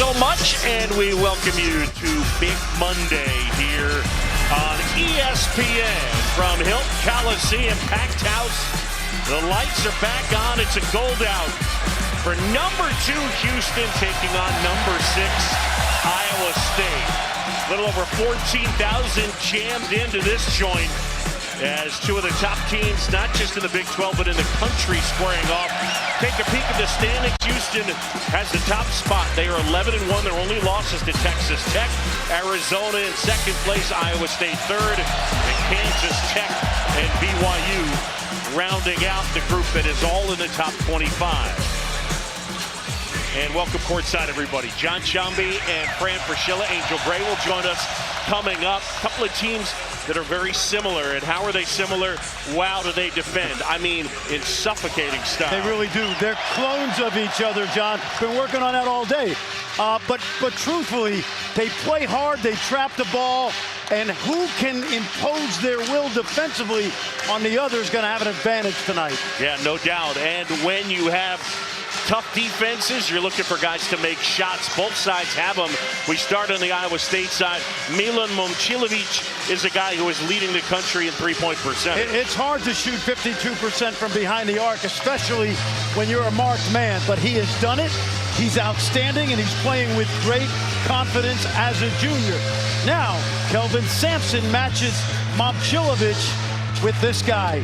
so much, and we welcome you to Big Monday here on ESPN from Hilton Coliseum, packed house. The lights are back on. It's a gold out for number 2 Houston taking on number 6 Iowa State. A little over 14,000 jammed into this joint as two of the top teams, not just in the Big 12, but in the country, squaring off. Take a peek at the standings. Houston has the top spot. They are 11-1. Their only losses to Texas Tech, Arizona in second place, Iowa State third, and Kansas Tech and BYU rounding out the group that is all in the top 25. And welcome courtside, everybody. John Shambi and Fran Fraschilla. Angel Gray will join us coming up. A couple of teams that are very similar. And how are they similar? Wow, do they defend? I mean, in suffocating style. They really do. They're clones of each other, John. Been working on that all day. But truthfully, they play hard. They trap the ball. And who can impose their will defensively on the other is going to have an advantage tonight. Yeah, no doubt. And when you have tough defenses, you're looking for guys to make shots. Both sides have them. We start on the Iowa State side. Milan Momcilovic is a guy who is leading the country in three-point percentage. It's hard to shoot 52% from behind the arc, especially when you're a marked man. But he has done it. He's outstanding, and he's playing with great confidence as a junior. Now, Kelvin Sampson matches Momcilovic with this guy.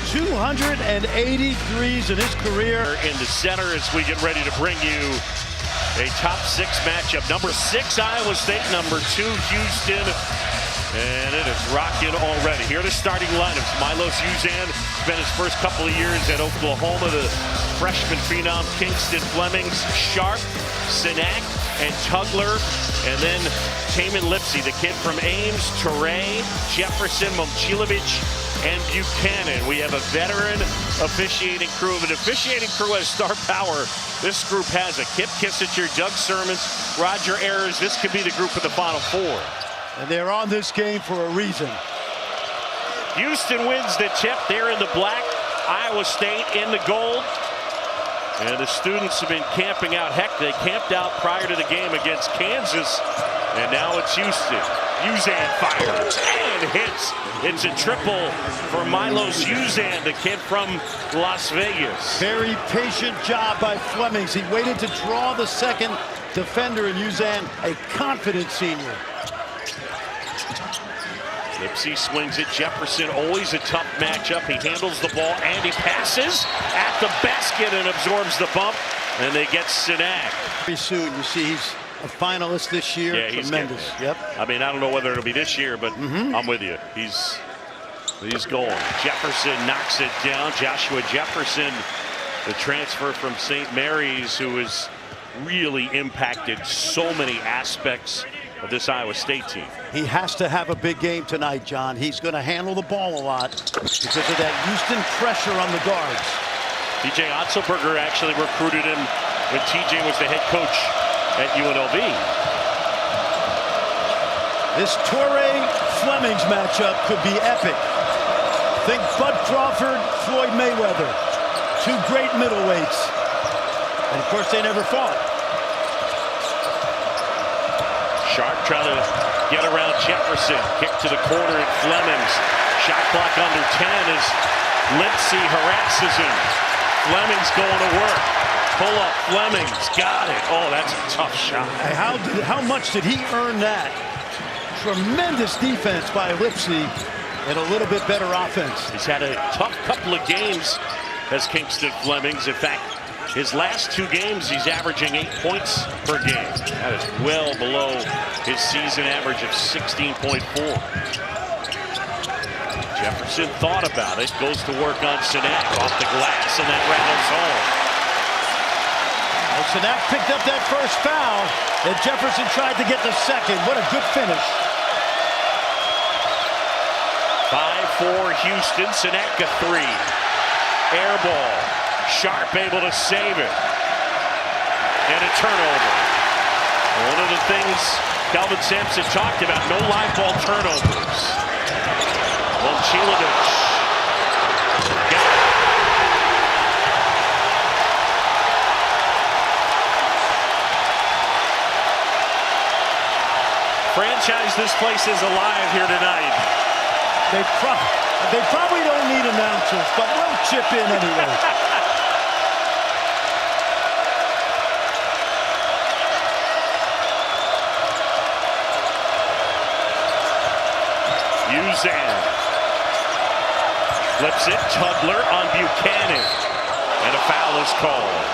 283s in his career. In the center as we get ready to bring you a top 6 matchup. Number 6 Iowa State, number 2 Houston. And it is rocking already. Here are the starting lineups. Milos Uzan spent his first couple of years at Oklahoma. The freshman phenom Kingston Flemings, Sharp, Sinak, and Tugler. And then Tamin Lipsey, the kid from Ames, Toure, Jefferson, Momcilovic, and Buchanan. We have a veteran officiating crew. If an officiating crew has star power, this group has a Kip Kissinger, Doug Sermons, Roger Ayers. This could be the group of the Final Four. And they're on this game for a reason. Houston wins the tip. They're in the black. Iowa State in the gold. And the students have been camping out. Heck, they camped out prior to the game against Kansas. And now it's Houston. Uzan fires and hits. It's a triple for Milos Uzan, the kid from Las Vegas. Very patient job by Flemings. He waited to draw the second defender in Uzan, a confident senior. Lipsey swings at Jefferson. Always a tough matchup. He handles the ball and he passes at the basket and absorbs the bump. And they get Sinak. Very soon, you see he's a finalist this year. Yeah, he's tremendous. Yep. I mean, I don't know whether it'll be this year, but I'm with you. He's going. Jefferson knocks it down. Joshua Jefferson, the transfer from St. Mary's, who has really impacted so many aspects of this Iowa State team. He has to have a big game tonight, John. He's going to handle the ball a lot because of that Houston pressure on the guards. TJ Otzelberger actually recruited him when TJ was the head coach at UNLV. This Toure-Flemings matchup could be epic. Think Bud Crawford, Floyd Mayweather. Two great middleweights. And of course, they never fought. Sharp trying to get around Jefferson. Kick to the corner at Flemings. Shot clock under 10 as Lipsey harasses him. Flemings going to work. Pull up, Flemings, got it. Oh, that's a tough shot. How much did he earn that? Tremendous defense by Lipsey and a little bit better offense. He's had a tough couple of games as Kingston Flemings. In fact, his last 2 games, he's averaging 8 points per game. That is well below his season average of 16.4. Jefferson thought about it, goes to work on Sinak off the glass, and that rattles home. Well, Sinak picked up that first foul, and Jefferson tried to get the second. What a good finish. 5-4 Houston, Sinak a 3. Air ball. Sharp able to save it. And a turnover. One of the things Kelvin Sampson talked about, no live ball turnovers. Momcilovic. Got it. franchise this place is alive here tonight. They probably don't need announcers, but we'll chip in anyway. Uzan flips it. Tugler on Buchanan. And a foul is called.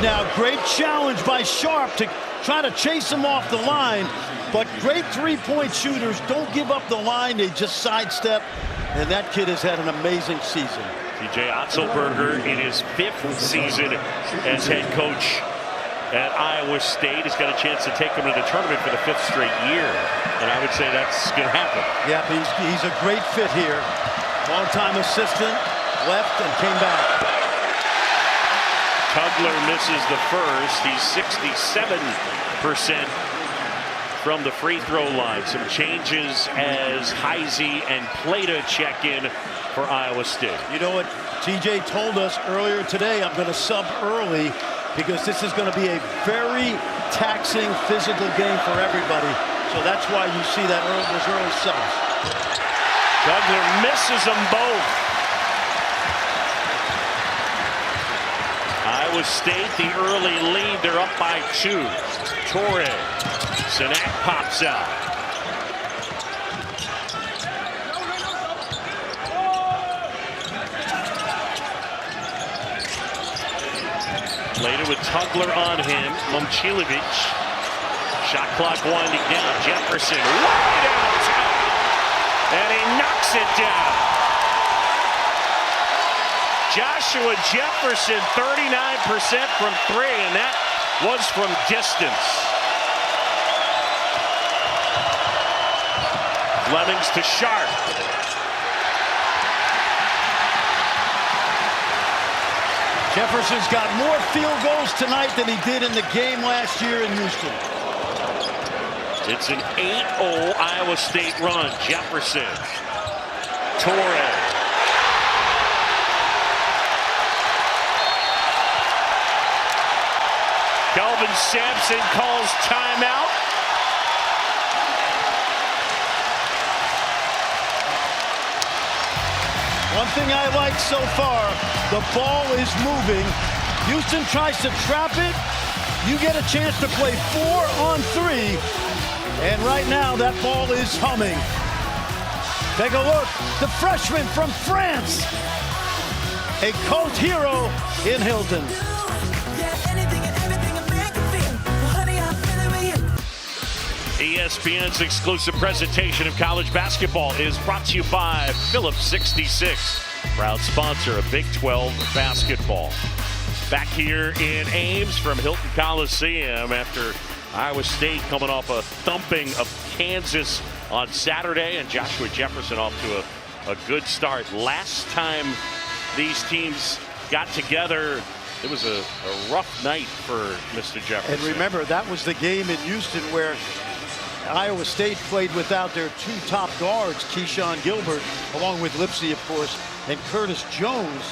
Now, great challenge by Sharp to try to chase him off the line. But great three-point shooters don't give up the line. They just sidestep. And that kid has had an amazing season. TJ Otzelberger in his 5th season as head coach at Iowa State has got a chance to take them to the tournament for the 5th straight year. And I would say that's going to happen. Yeah, he's a great fit here. Long-time assistant, left and came back. Tugler misses the first. He's 67% from the free throw line. Some changes as Heise and Plata check in for Iowa State. You know what TJ told us earlier today? I'm going to sub early because this is going to be a very taxing physical game for everybody. So that's why you see that those early subs. Tugler misses them both. Iowa State, the early lead. They're up by 2. Torre. Sinak pops out. Later with Tugler on him. Momcilovic. Shot clock winding down. Jefferson way downtown. And he knocks it down. Joshua Jefferson, 39% from 3, and that was from distance. Flemings to Sharp. Jefferson's got more field goals tonight than he did in the game last year in Houston. It's an 8-0 Iowa State run. Jefferson. Torres. Kelvin Sampson calls timeout. One thing I like so far, the ball is moving. Houston tries to trap it. You get a chance to play 4-on-3. And right now, that ball is humming. Take a look. The freshman from France. A cult hero in Hilton. ESPN's exclusive presentation of college basketball is brought to you by Phillips 66, proud sponsor of Big 12 basketball. Back here in Ames from Hilton Coliseum after Iowa State coming off a thumping of Kansas on Saturday, and Joshua Jefferson off to a good start. Last time these teams got together, it was a rough night for Mr. Jefferson. And remember, that was the game in Houston where Iowa State played without their 2 top guards, Keyshawn Gilbert, along with Lipsey, of course, and Curtis Jones.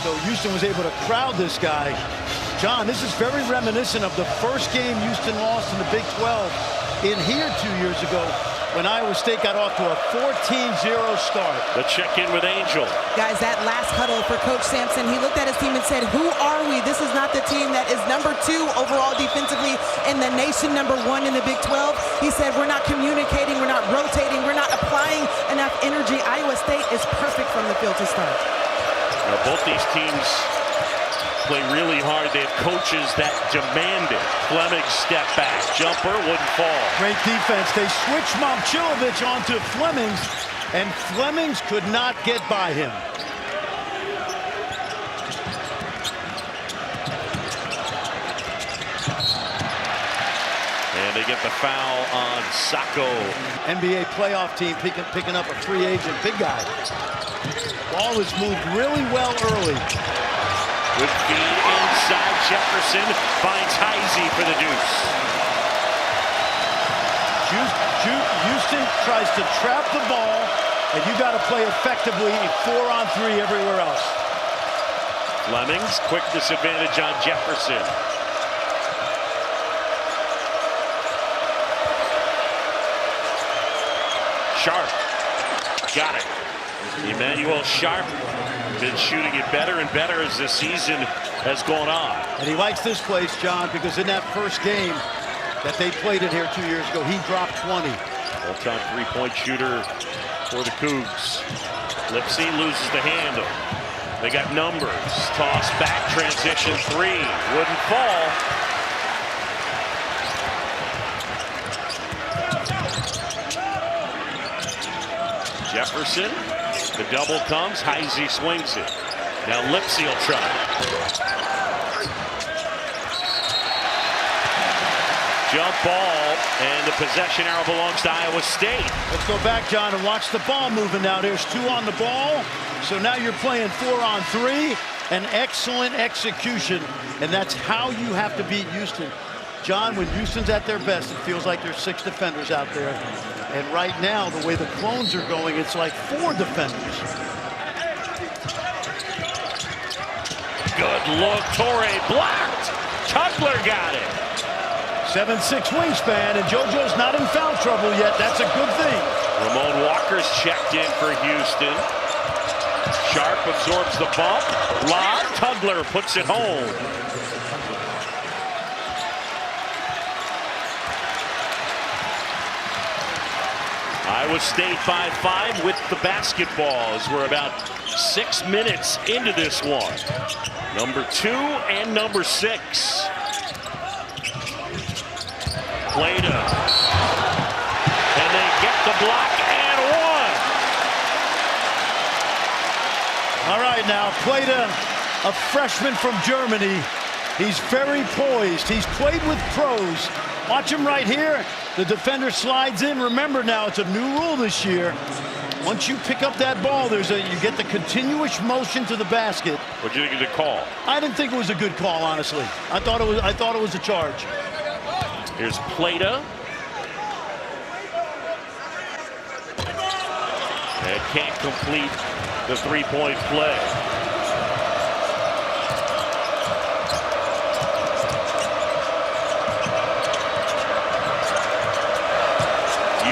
So Houston was able to crowd this guy. John, this is very reminiscent of the first game Houston lost in the Big 12 in here 2 years ago when Iowa State got off to a 14-0 start. The check-in with Angel. Guys, that last huddle for Coach Sampson, he looked at his team and said, who are we? This is not the team that is number 2 overall defensively in the nation, number 1 in the Big 12. He said, we're not communicating, we're not rotating, we're not applying enough energy. Iowa State is perfect from the field to start. Now, both these teams play really hard. They have coaches that demand it. Flemings step back. Jumper wouldn't fall. Great defense. They switched Momcilovic onto Flemings, and Flemings could not get by him. And they get the foul on Sacco. NBA playoff team picking up a free agent, big guy. Ball is moved really well early. Good feed inside. Jefferson finds Heise for the deuce. Houston tries to trap the ball, and you got to play effectively 4-on-3 everywhere else. Flemings, quick disadvantage on Jefferson. Sharp. Got it. Emmanuel Sharp been shooting it better and better as the season has gone on. And he likes this place, John, because in that first game that they played it here 2 years ago, he dropped 20. All-time three-point shooter for the Cougs. Lipsey loses the handle. They got numbers. Toss back, transition three. Wouldn't fall. Jefferson. The double comes. Heise swings it. Now Lipsey will try. Jump ball, and the possession arrow belongs to Iowa State. Let's go back, John, and watch the ball moving now. There's 2 on the ball. So now you're playing 4 on 3. An excellent execution. And that's how you have to beat Houston. John, when Houston's at their best, it feels like there's 6 defenders out there. And right now, the way the Clones are going, it's like 4 defenders. Good look. Torrey blocked. Tugler got it. 7'6" wingspan, and JoJo's not in foul trouble yet. That's a good thing. Ramon Walker's checked in for Houston. Sharp absorbs the bump. Lob. Tugler puts it home. Iowa State 5-5 with the basketball as we're about 6 minutes into this one. Number 2 and number 6. Plata. And they get the block and 1. All right, now Plata, a freshman from Germany. He's very poised. He's played with pros. Watch him right here. The defender slides in. Remember now, it's a new rule this year. Once you pick up that ball, you get the continuous motion to the basket. What do you think of the call? I didn't think it was a good call, honestly. I thought it was a charge. Here's Plata. And can't complete the three-point play.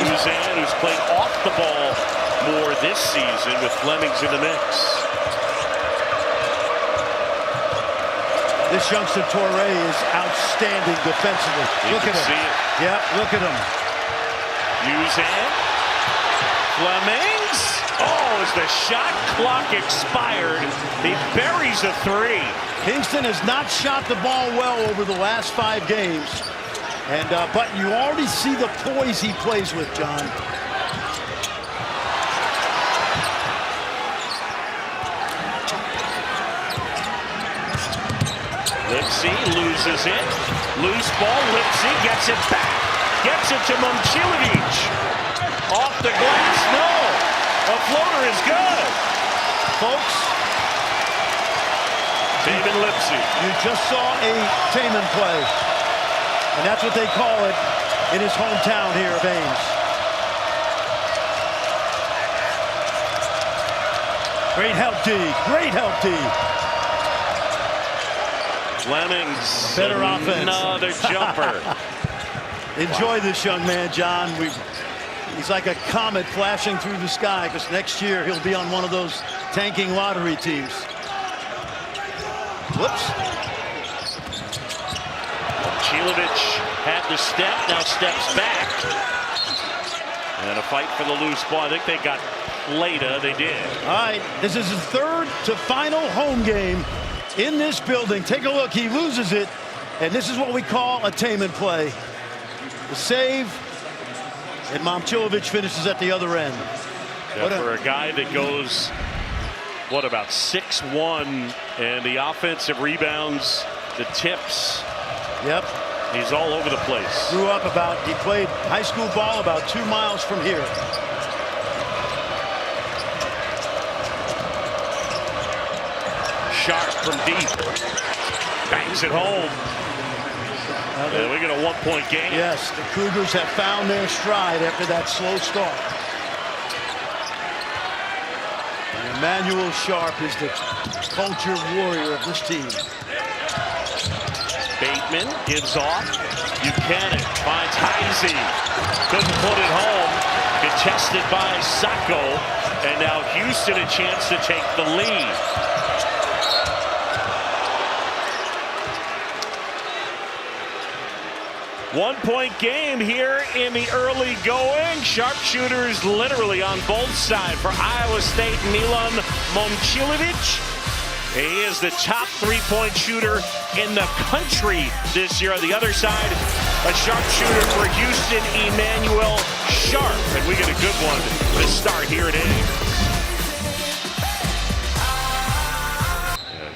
Uzan, who's played off the ball more this season with Flemings in the mix. This youngster Torrey is outstanding defensively. Look at him. See it. Yep, look at him. Uzan. Flemings. Oh, as the shot clock expired, he buries a 3. Kingston has not shot the ball well over the last 5 games. And but you already see the poise he plays with, John. Lipsey loses it. Loose ball. Lipsey gets it back. Gets it to Momcilovic. Off the glass. No. A floater is good. Folks, Tamin Lipsey. you just saw a Tamin play. And that's what they call it in his hometown here of Ames. Great help, D. Great help, D. Flemings. Better offense. Another jumper. Enjoy this young man, John. He's like a comet flashing through the sky because next year he'll be on one of those tanking lottery teams. Whoops. Momcilovic had the step, now steps back. And a fight for the loose ball. I think they got Plata. They did. All right, this is his 3rd to final home game in this building. Take a look. He loses it, and this is what we call a Tamin play. The save, and Momcilovic finishes at the other end. Yeah, for a guy that goes, what, about 6'1", and the offensive rebounds, the tips. Yep. He's all over the place. He played high school ball about 2 miles from here. Sharp from deep. Bangs it home. And we get a 1-point game. Yes, the Cougars have found their stride after that slow start. And Emmanuel Sharp is the culture warrior of this team. Batemon. Batemon gives off. Buchanan finds Heise. Couldn't put it home. Contested by Sacco. And now Houston a chance to take the lead. One-point game here in the early going. Sharpshooters literally on both sides for Iowa State. Milan Momcilovic. He is the top three-point shooter in the country this year. On the other side, a sharpshooter for Houston, Emmanuel Sharp. And we get a good one to start here at Ames.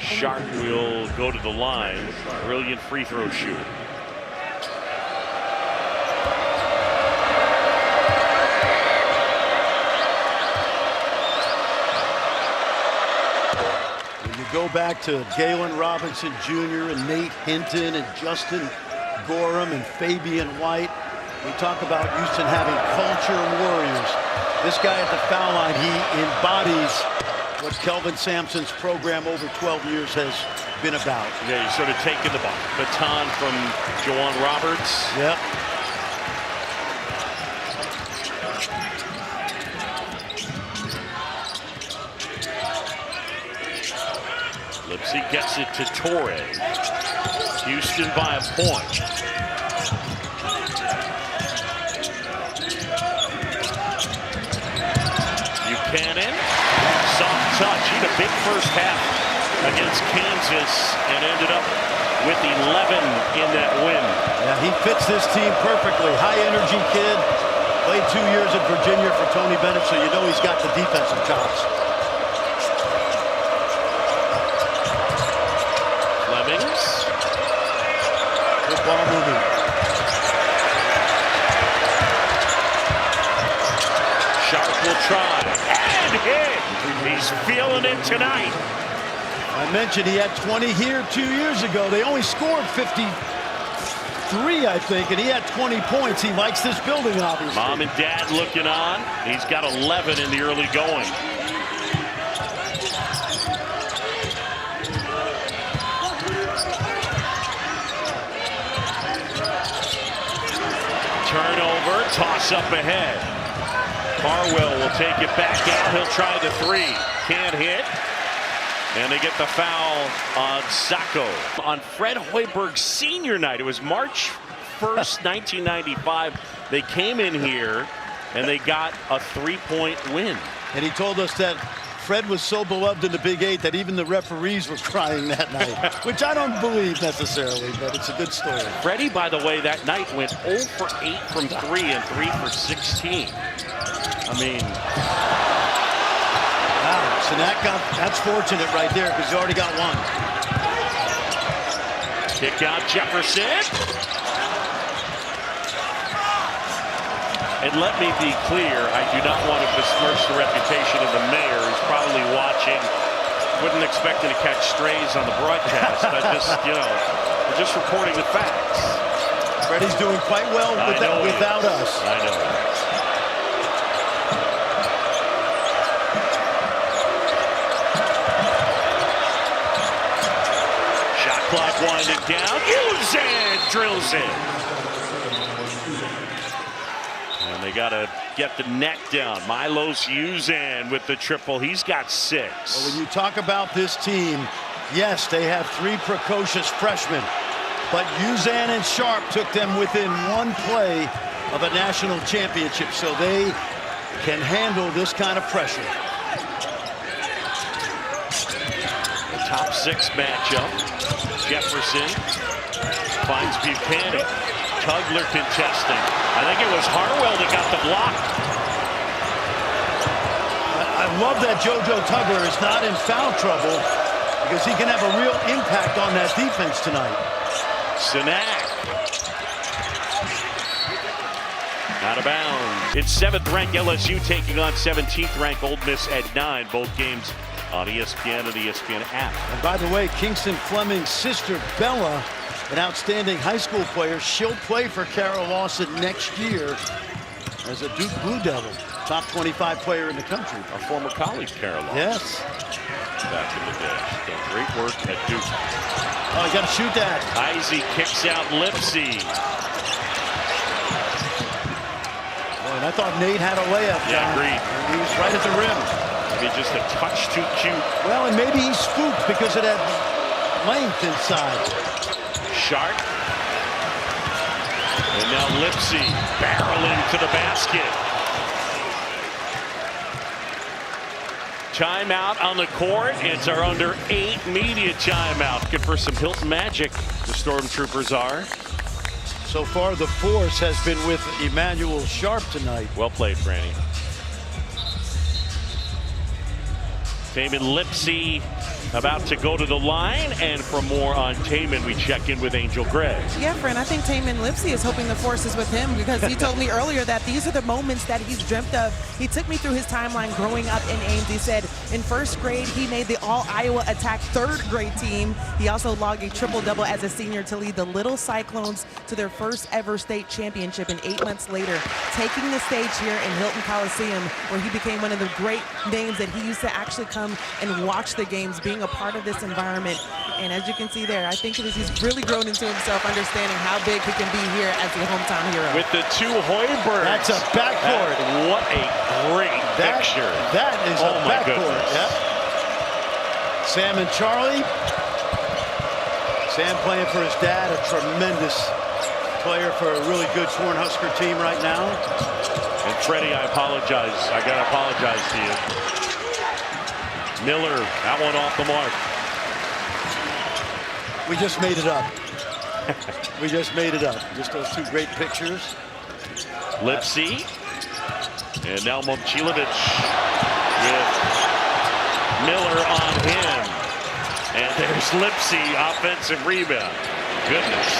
Sharp will go to the line. Brilliant free throw shooter. Go back to Galen Robinson Jr. and Nate Hinton and Justin Gorham and Fabian White. We talk about Houston having culture warriors. This guy at the foul line, he embodies what Kelvin Sampson's program over 12 years has been about. Yeah, he's sort of taking the baton from Juwan Roberts. Yep. Lipsey gets it to Torre. Houston by a point. Buchanan, soft touch. He had a big first half against Kansas and ended up with 11 in that win. Yeah, he fits this team perfectly. High energy kid. Played 2 years at Virginia for Tony Bennett, so you know he's got the defensive chops. Flemings. Good ball moving. Sharp will try. And hit. He's feeling it tonight. I mentioned he had 20 here 2 years ago. They only scored 53, I think, and he had 20 points. He likes this building, obviously. Mom and Dad looking on. He's got 11 in the early going. Turnover, toss up ahead. Harwell will take it back out. He'll try the three. Can't hit. And they get the foul on Sacco. On Fred Hoiberg's senior night, it was March 1st, 1995. They came in here and they got a three-point win. And he told us that Fred was so beloved in the Big Eight that even the referees were crying that night, which I don't believe necessarily, but it's a good story. Freddie, by the way, that night went 0 for 8 from 3 and 3 for 16. I mean, wow, so that's fortunate right there because he already got one. Kick out Jefferson. And let me be clear, I do not want to besmirch the reputation of the mayor, who's probably watching. Wouldn't expect him to catch strays on the broadcast. I just, we're just reporting the facts. Freddie's doing quite well without us. I know. Shot clock winding down. Uzan drills it. And they got to get the neck down. Milos Uzan with the triple. He's got 6. Well, when you talk about this team, yes, they have 3 precocious freshmen, but Uzan and Sharp took them within 1 play of a national championship, so they can handle this kind of pressure. The top 6 matchup. Jefferson finds Buchanan. Tugler contesting. I think it was Harwell that got the block. I love that JoJo Tugler is not in foul trouble because he can have a real impact on that defense tonight. Sinak. Out of bounds. It's 7th-ranked LSU taking on 17th-ranked Ole Miss at 9. Both games on ESPN and the ESPN app. And by the way, Kingston Flemings' sister Bella, an outstanding high school player, she'll play for Carol Lawson next year as a Duke Blue Devil, top 25 player in the country. Our former colleague, Carol Lawson. Yes. Back in the day. She's done great work at Duke. Oh, you got to shoot that. Heise kicks out Lipsey. Boy, and I thought Nate had a layup. Yeah, agreed. He was right at the rim. Maybe just a touch too cute. Well, and maybe he spooked because of that length inside. Sharp. And now Lipsey barreling to the basket. Timeout on the court. It's our under 8 media timeout. Looking for some Hilton magic, the Stormtroopers are. So far, the force has been with Emmanuel Sharp tonight. Well played, Franny. Tamin Lipsey about to go to the line, and for more on Tamin, we check in with Angel Gray. Yeah, friend, I think Tamin Lipsey is hoping the force is with him, because he told me earlier that these are the moments that he's dreamt of. He took me through his timeline growing up in Ames. He said in first grade, he made the All-Iowa Attack third grade team. He also logged a triple-double as a senior to lead the Little Cyclones to their first ever state championship. And 8 months later, taking the stage here in Hilton Coliseum, where he became one of the great names that he used to actually come and watch the games, being a part of this environment. And as you can see there, I think he's really grown into himself, understanding how big he can be here as the hometown hero. With the two Hoibergs. That's a backcourt. What a great picture. That is a backcourt. Yep. Sam and Charlie. Sam playing for his dad, a tremendous player for a really good Cornhusker team right now. And Freddie, I apologize. I got to apologize to you. Miller, that one off the mark. We just made it up. We just made it up. Just those two great pictures. Lipsey. And now Momcilovic with Miller on him. And there's Lipsey, offensive rebound. Goodness.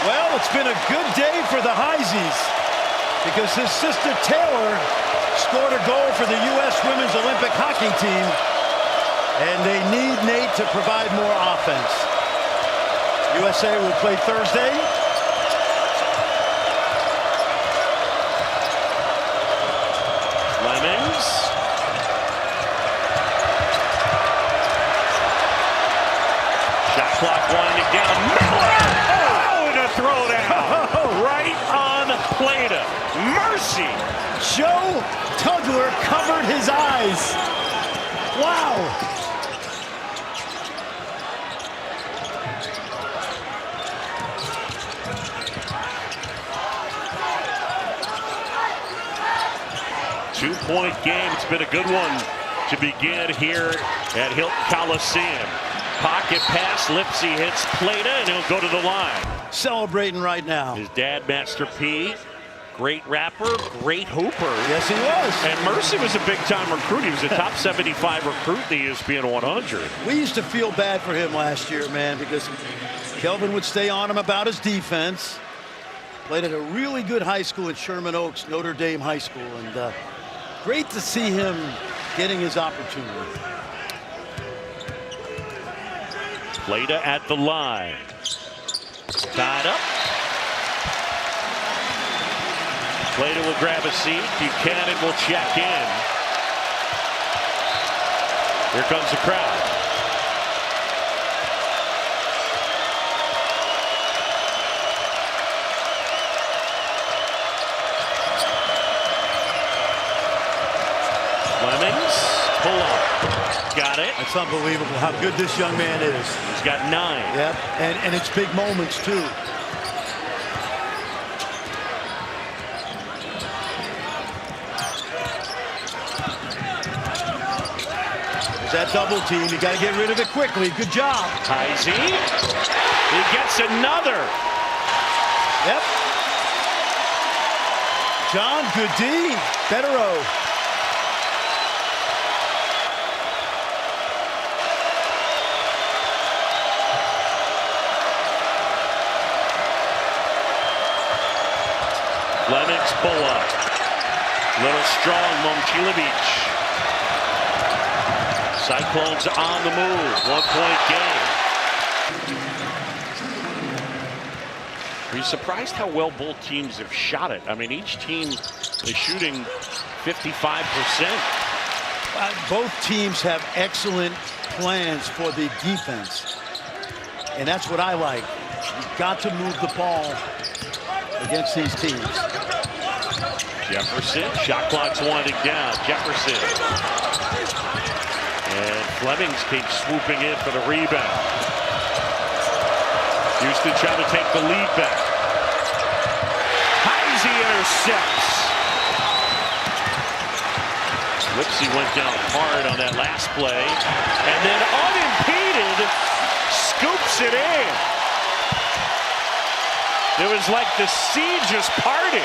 Well, it's been a good day for the Heises, because his sister Taylor scored a goal for the U.S. Women's Olympic Hockey Team, and they need Nate to provide more offense. USA will play Thursday. Flemings. Shot clock winding down. Miller! Oh, and a throwdown. Right on Plata. Mercy. Joe Tugler covered his eyes. Wow. Two-point game. It's been a good one to begin here at Hilton Coliseum. Pocket pass. Lipsey hits Plata, and he'll go to the line. Celebrating right now. His dad, Master P, great rapper, great hooper. Yes, he was. And Mercy was a big-time recruit. He was a top 75 recruit in the ESPN 100. We used to feel bad for him last year, man, because Kelvin would stay on him about his defense. Played at a really good high school in Sherman Oaks, Notre Dame High School, and great to see him getting his opportunity. Plata at the line. Tied up. Plata will grab a seat. Buchanan will check in. Here comes the crowd. Flemings, pull up. Got it. It's unbelievable how good this young man is. He's got 9. Yep, and it's big moments, too. That double team, you got to get rid of it quickly. Good job. Heise. He gets another. Yep. John, good D. Federer. Flemings pull up. Little strong Momcilovic. Cyclones on the move. 1-point game. Are you surprised how well both teams have shot it? I mean, each team is shooting 55%. Both teams have excellent plans for the defense, and that's what I like. You've got to move the ball against these teams. Jefferson, shot clock's winding down. Jefferson. And Flemings keeps swooping in for the rebound. Houston trying to take the lead back. Heise intercepts. Lipsey went down hard on that last play. And then unimpeded, scoops it in. It was like the sea just parted.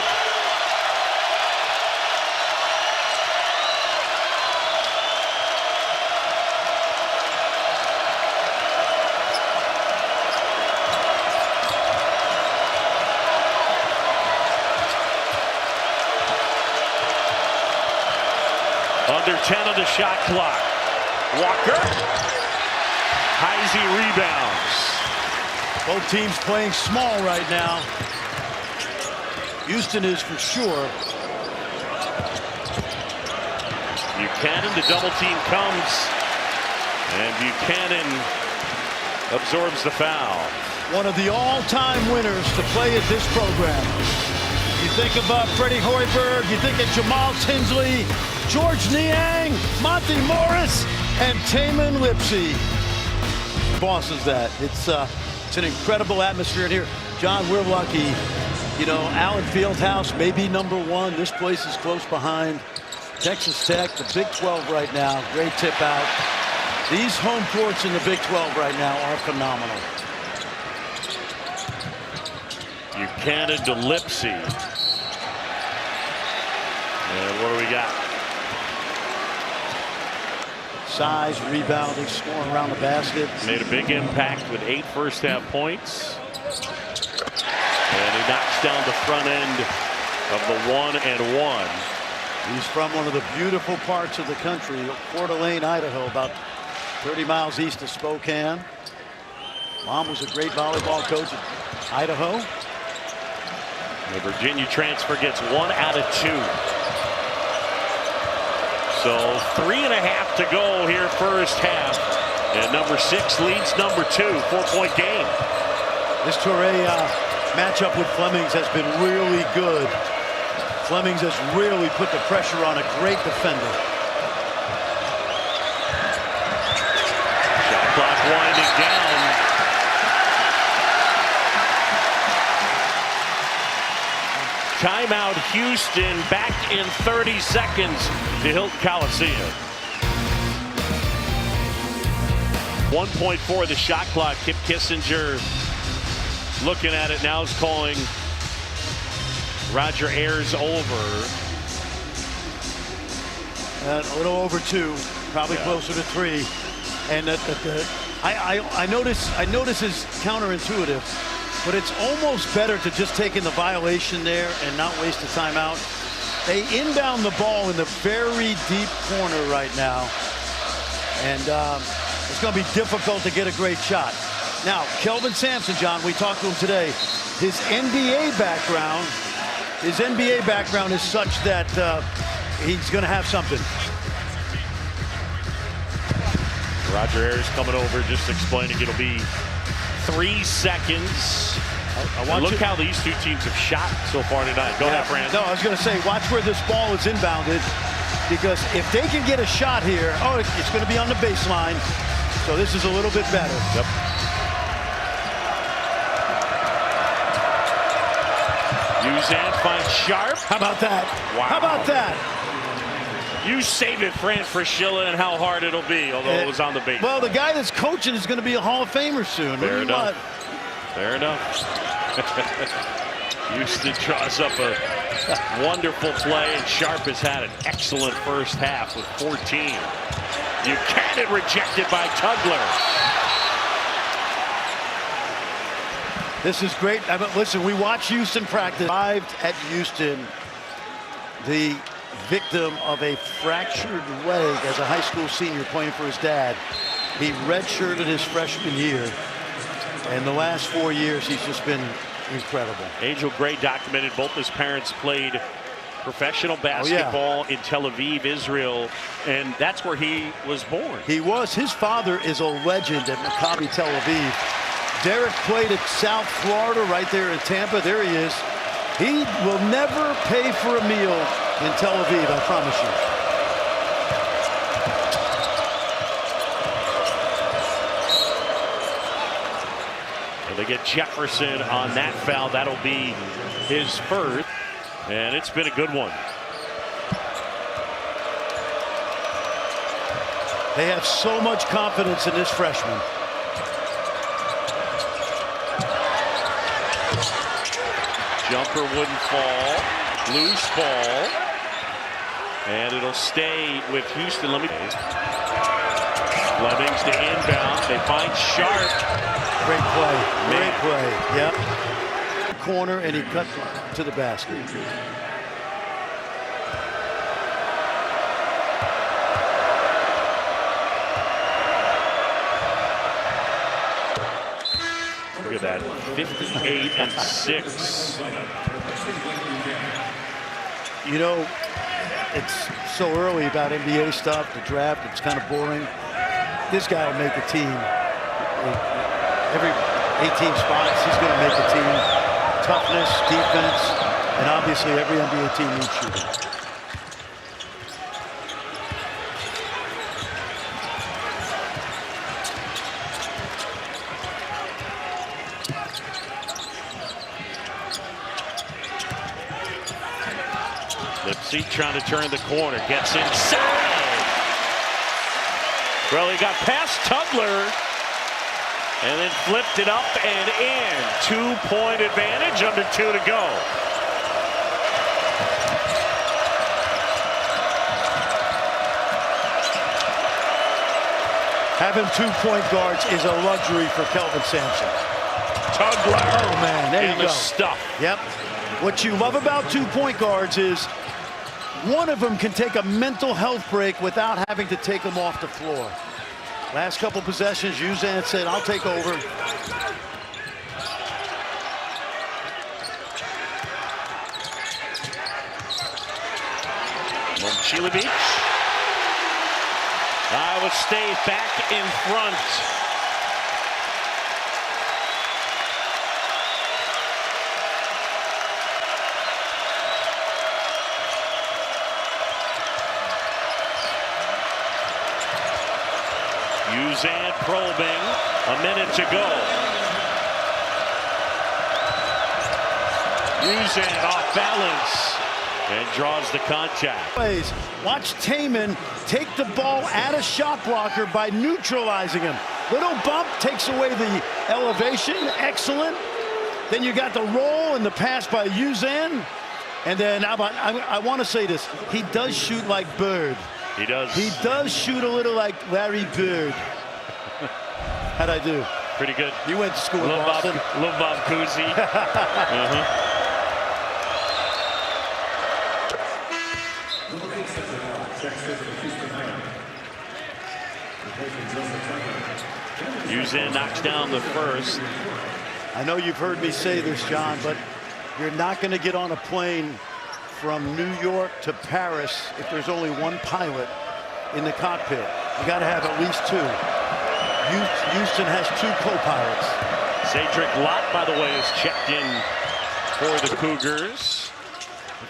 Under 10 on the shot clock. Walker. Heise rebounds. Both teams playing small right now. Houston is for sure. Buchanan, the double team comes. And Buchanan absorbs the foul. One of the all-time winners to play at this program. You think about Freddie Hoiberg, you think of Jamal Tinsley, George Niang, Monty Morris, and Tamin Lipsey. Bosses that. It's an incredible atmosphere in here. John, we're lucky. You know, Allen Fieldhouse may be #1. This place is close behind. Texas Tech, the Big 12 right now. Great tip out. These home courts in the Big 12 right now are phenomenal. Buchanan to Lipsey. And what do we got? Size, rebounding, scoring around the basket. Made a big impact with 8 first-half points. And he knocks down the front end of the 1-and-1. He's from one of the beautiful parts of the country, Coeur d'Alene, Idaho, about 30 miles east of Spokane. Mom was a great volleyball coach at Idaho. The Virginia transfer gets 1 out of 2. So 3.5 to go here first half. And number 6 leads number 2, 4-point game. This Touré matchup with Flemings has been really good. Flemings has really put the pressure on a great defender. Shot clock winding down. Timeout Houston, back in 30 seconds to Hilton Coliseum. 1.4 the shot clock. Kip Kissinger looking at it now, is calling Roger Ayers over. A little over 2, probably closer to 3. And I notice is counterintuitive. But it's almost better to just take in the violation there and not waste a timeout. They inbound the ball in the very deep corner right now. And it's going to be difficult to get a great shot. Now, Kelvin Sampson, John, we talked to him today. His NBA background is such that he's going to have something. Roger Ayers coming over, just explaining it'll be 3 seconds. Look how these two teams have shot so far tonight. Go ahead, Fran. No, I was going to say, watch where this ball is inbounded, because if they can get a shot here, it's going to be on the baseline. So this is a little bit better. Yep. Uzan finds Sharp. How about that? Wow. How about that? You save it, Fran Fraschilla, and how hard it'll be, although it was on the base. Well, the guy that's coaching is going to be a Hall of Famer soon. Fair enough. Fair enough. Houston draws up a wonderful play, and Sharp has had an excellent first half with 14. Buchanan rejected by Tugler. This is great. I mean, listen, we watched Houston practice. Arrived at Houston, the victim of a fractured leg as a high school senior playing for his dad. He redshirted his freshman year. And the last 4 years, he's just been incredible. Angel Gray documented both his parents played professional basketball in Tel Aviv, Israel, and that's where he was born. He was. His father is a legend at Maccabi Tel Aviv. Derek played at South Florida right there in Tampa. There he is. He will never pay for a meal in Tel Aviv, I promise you. Well, they get Jefferson on that foul. That'll be his first, and it's been a good one. They have so much confidence in this freshman. Jumper wouldn't fall. Loose ball. And it'll stay with Houston. Let me. Flemings to inbound. They find Sharp. Great play. Great play. Yep. Corner, and he cut to the basket. Look at that, 58-6. You know, it's so early about NBA stuff, the draft, it's kind of boring. This guy will make a team. Every 18 spots, he's going to make a team. Toughness, defense, and obviously every NBA team needs shooting. Lipsey trying to turn the corner, gets inside. Well, he got past Tugler and then flipped it up and in. 2-point advantage, under 2 to go. Having 2 point guards is a luxury for Kelvin Sampson. Tugler. Oh, man, there you go. Stuff. Yep. What you love about 2 point guards is one of them can take a mental health break without having to take them off the floor. Last couple possessions, Uzan said, I'll take over. Chile Beach. Iowa State back in front. Uzan probing, a minute to go. Uzan off balance and draws the contact. Watch Tamin take the ball at a shot blocker by neutralizing him. Little bump takes away the elevation, excellent. Then you got the roll and the pass by Uzan. And then I want to say this, he does shoot like Bird. He does. He does shoot a little like Larry Bird. How'd I do? Pretty good. You went to school in Boston. Little Bob Cousy. Uzan knocks down the first. I know you've heard me say this, John, but you're not going to get on a plane from New York to Paris if there's only one pilot in the cockpit. You got to have at least 2. Houston has 2 co-pilots. Cedric Lott, by the way, is checked in for the Cougars.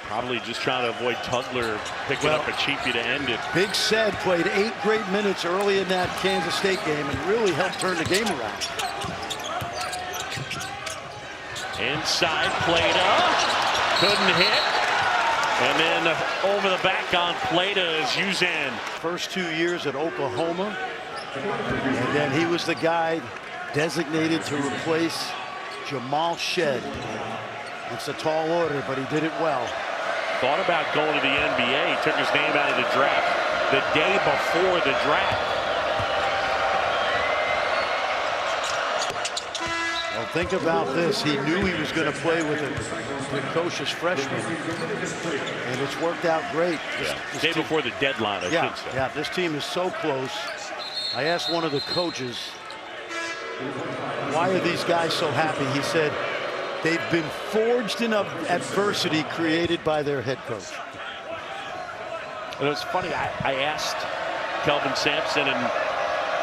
Probably just trying to avoid Tugler picking up a cheapie to end it. Big Ced played 8 great minutes early in that Kansas State game and really helped turn the game around. Inside, Plata. Couldn't hit. And then over the back on Plata is Uzan. First 2 years at Oklahoma. And then he was the guy designated to replace Jamal Shead. It's a tall order, but he did it well. Thought about going to the NBA. He took his name out of the draft the day before the draft. Well, think about this. He knew he was going to play with a precocious freshman, and it's worked out great. This day before the deadline, I should say. Yeah, this team is so close. I asked one of the coaches, why are these guys so happy? He said, They've been forged in adversity created by their head coach. And it was funny, I asked Kelvin Sampson in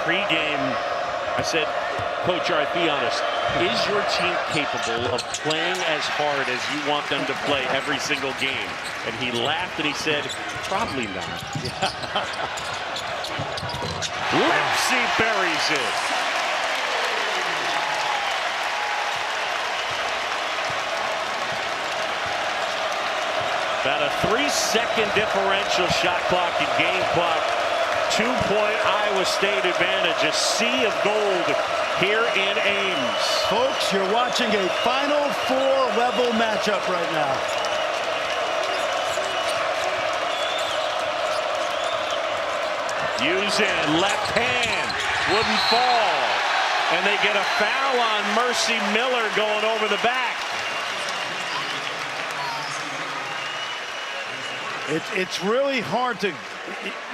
pregame, I said, Coach, all right, be honest, is your team capable of playing as hard as you want them to play every single game? And he laughed and he said, probably not. Lipsey buries it. About a 3-second differential shot clock and game clock. 2-point Iowa State advantage. A sea of gold here in Ames. Folks, you're watching a Final Four level matchup right now. Using left hand, wouldn't fall. And they get a foul on Mercy Miller going over the back. It's really hard to,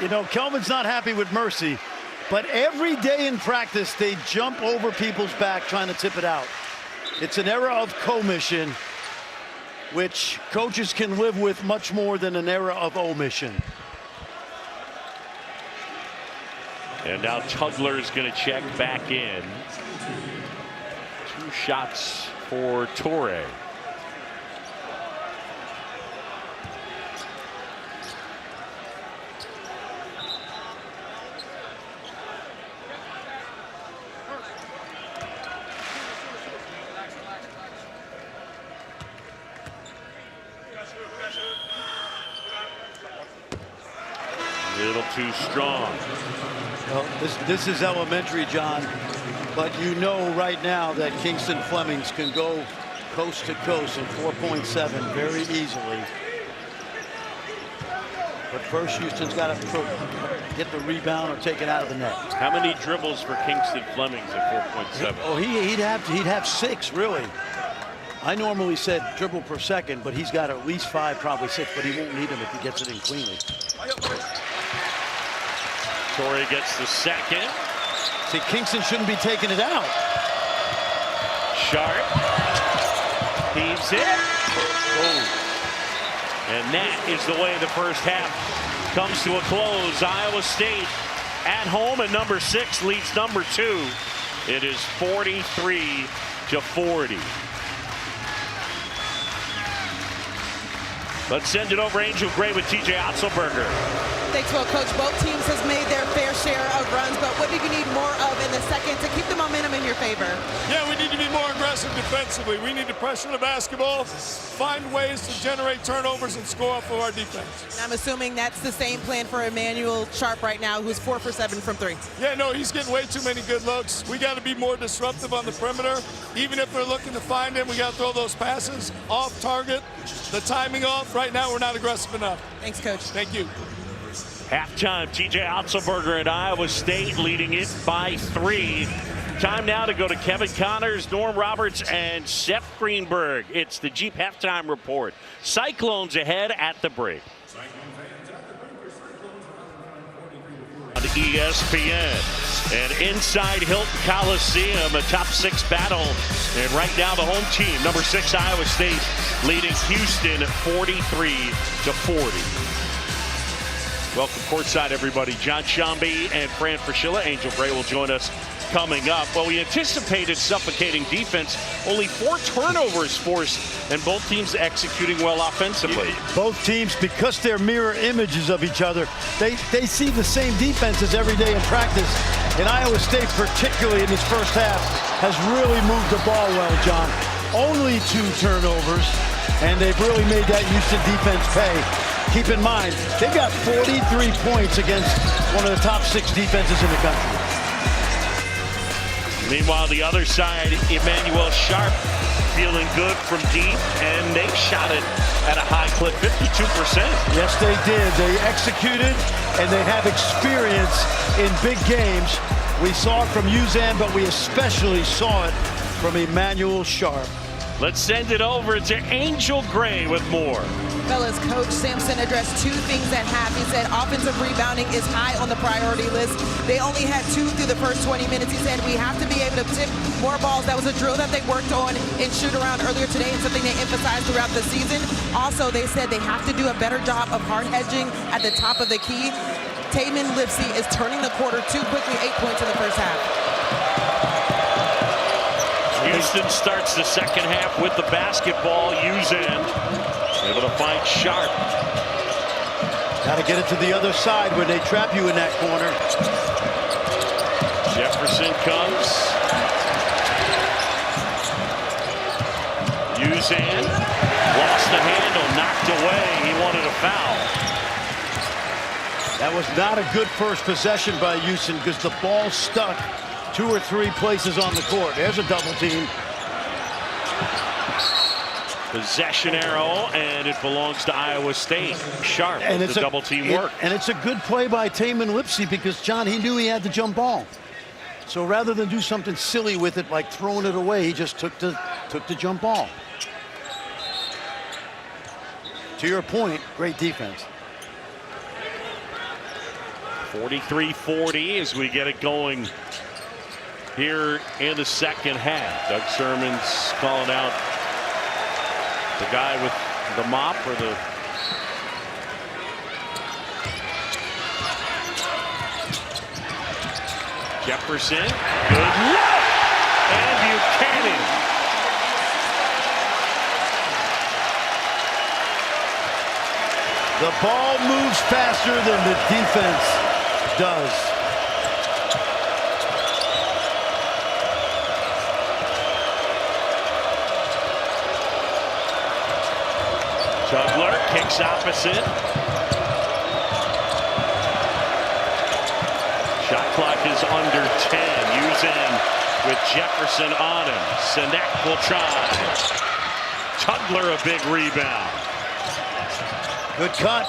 you know, Kelvin's not happy with Mercy, but every day in practice they jump over people's back trying to tip it out. It's an era of commission, which coaches can live with much more than an era of omission. And now Tugler's going to check back in. 2 shots for Torre. A little too strong. Well, this is elementary, John, but you know right now that Kingston Flemings can go coast to coast in 4.7 very easily. But first, Houston's got to get the rebound or take it out of the net. How many dribbles for Kingston Flemings at 4.7? Oh, he'd have 6, really. I normally said dribble per second, but he's got at least 5, probably 6, but he won't need them if he gets it in cleanly. Torre gets the second. See, Kingston shouldn't be taking it out. Sharp. Heaves it. Oh. And that is the way the first half comes to a close. Iowa State at home, and number 6 leads number 2. It is 43-40. Let's send it over Angel Gray with TJ Otzelberger. Thanks, well, Coach. Both teams has made their fair share of runs, but what do you need more of in the second to keep the momentum in your favor? Yeah, we need to be more aggressive defensively. We need to pressure the basketball, find ways to generate turnovers and score off of our defense. And I'm assuming that's the same plan for Emmanuel Sharp right now, who's 4 for 7 from 3. Yeah, no, he's getting way too many good looks. We got to be more disruptive on the perimeter. Even if we're looking to find him, we got to throw those passes off target, the timing off. Right now, we're not aggressive enough. Thanks, Coach. Thank you. Halftime, TJ Otzelberger at Iowa State leading it by 3. Time now to go to Kevin Connors, Norm Roberts, and Seth Greenberg. It's the Jeep Halftime Report. Cyclones ahead at the break. On ESPN. And inside Hilton Coliseum, a top 6 battle. And right now the home team, number 6 Iowa State, leading Houston 43-40. Welcome courtside, everybody. John Shambi and Fran Fraschilla. Angel Gray will join us coming up. Well, we anticipated suffocating defense. Only 4 turnovers forced, and both teams executing well offensively. Both teams, because they're mirror images of each other, they see the same defenses every day in practice. And Iowa State, particularly in this first half, has really moved the ball well, John. Only 2 turnovers, and they've really made that Houston defense pay. Keep in mind, they've got 43 points against one of the top 6 defenses in the country. Meanwhile, the other side, Emmanuel Sharp feeling good from deep, and they shot it at a high clip, 52%. Yes, they did. They executed, and they have experience in big games. We saw it from Uzan, but we especially saw it from Emmanuel Sharp. Let's send it over to Angel Gray with more. Fellas, Coach Sampson addressed two things at half. He said offensive rebounding is high on the priority list. They only had 2 through the first 20 minutes. He said we have to be able to tip more balls. That was a drill that they worked on in shoot around earlier today and something they emphasized throughout the season. Also, they said they have to do a better job of hard hedging at the top of the key. Tamin Lipsey is turning the quarter too quickly, 8 points in the first half. Houston starts the second half with the basketball. Uzan able to find Sharp. Got to get it to the other side when they trap you in that corner. Jefferson comes. Uzan lost the handle, knocked away. He wanted a foul. That was not a good first possession by Houston because the ball stuck 2 or 3 places on the court. There's a double team. Possession arrow, and it belongs to Iowa State. Sharp, and it's the double team work. And it's a good play by Tamin Lipsey because, John, he knew he had the jump ball. So rather than do something silly with it, like throwing it away, he just took the jump ball. To your point, great defense. 43-40 as we get it going here in the second half. Doug Sermon's calling out the guy with the mop or the Jefferson. Good look! And Buchanan. The ball moves faster than the defense does. Tugler kicks opposite. Shot clock is under 10. Uzan with Jefferson on him. Sinek will try. Tugler a big rebound. Good cut.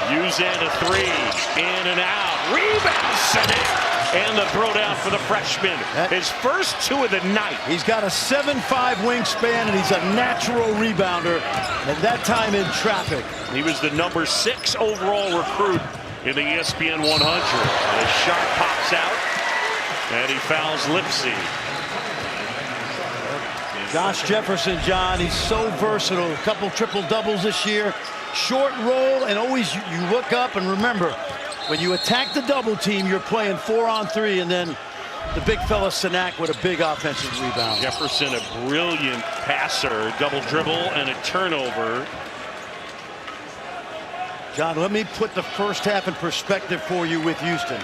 Uzan a 3. In and out. Rebound Sinek. And the throwdown for the freshman. His first 2 of the night. He's got a 7'5" wingspan, and he's a natural rebounder. And that time in traffic. He was the number 6 overall recruit in the ESPN 100. And his shot pops out, and he fouls Lipsey. Josh Jefferson, John, he's so versatile. A couple triple-doubles this year. Short roll, and always you look up and remember, when you attack the double team, you're playing 4-on-3, and then the big fella Sinek with a big offensive rebound. Jefferson, a brilliant passer, double dribble and a turnover. John, let me put the first half in perspective for you with Houston.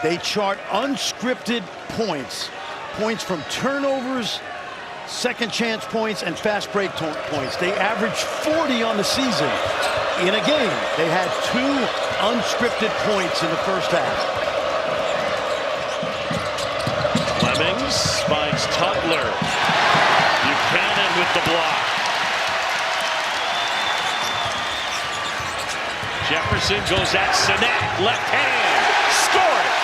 They chart unscripted points from turnovers, second chance points, and fast break points. They average 40 on the season. In a game, they had 2 unscripted points in the first half. Flemings finds Tugler. Buchanan with the block. Jefferson goes at Sinek. Left hand. Score it.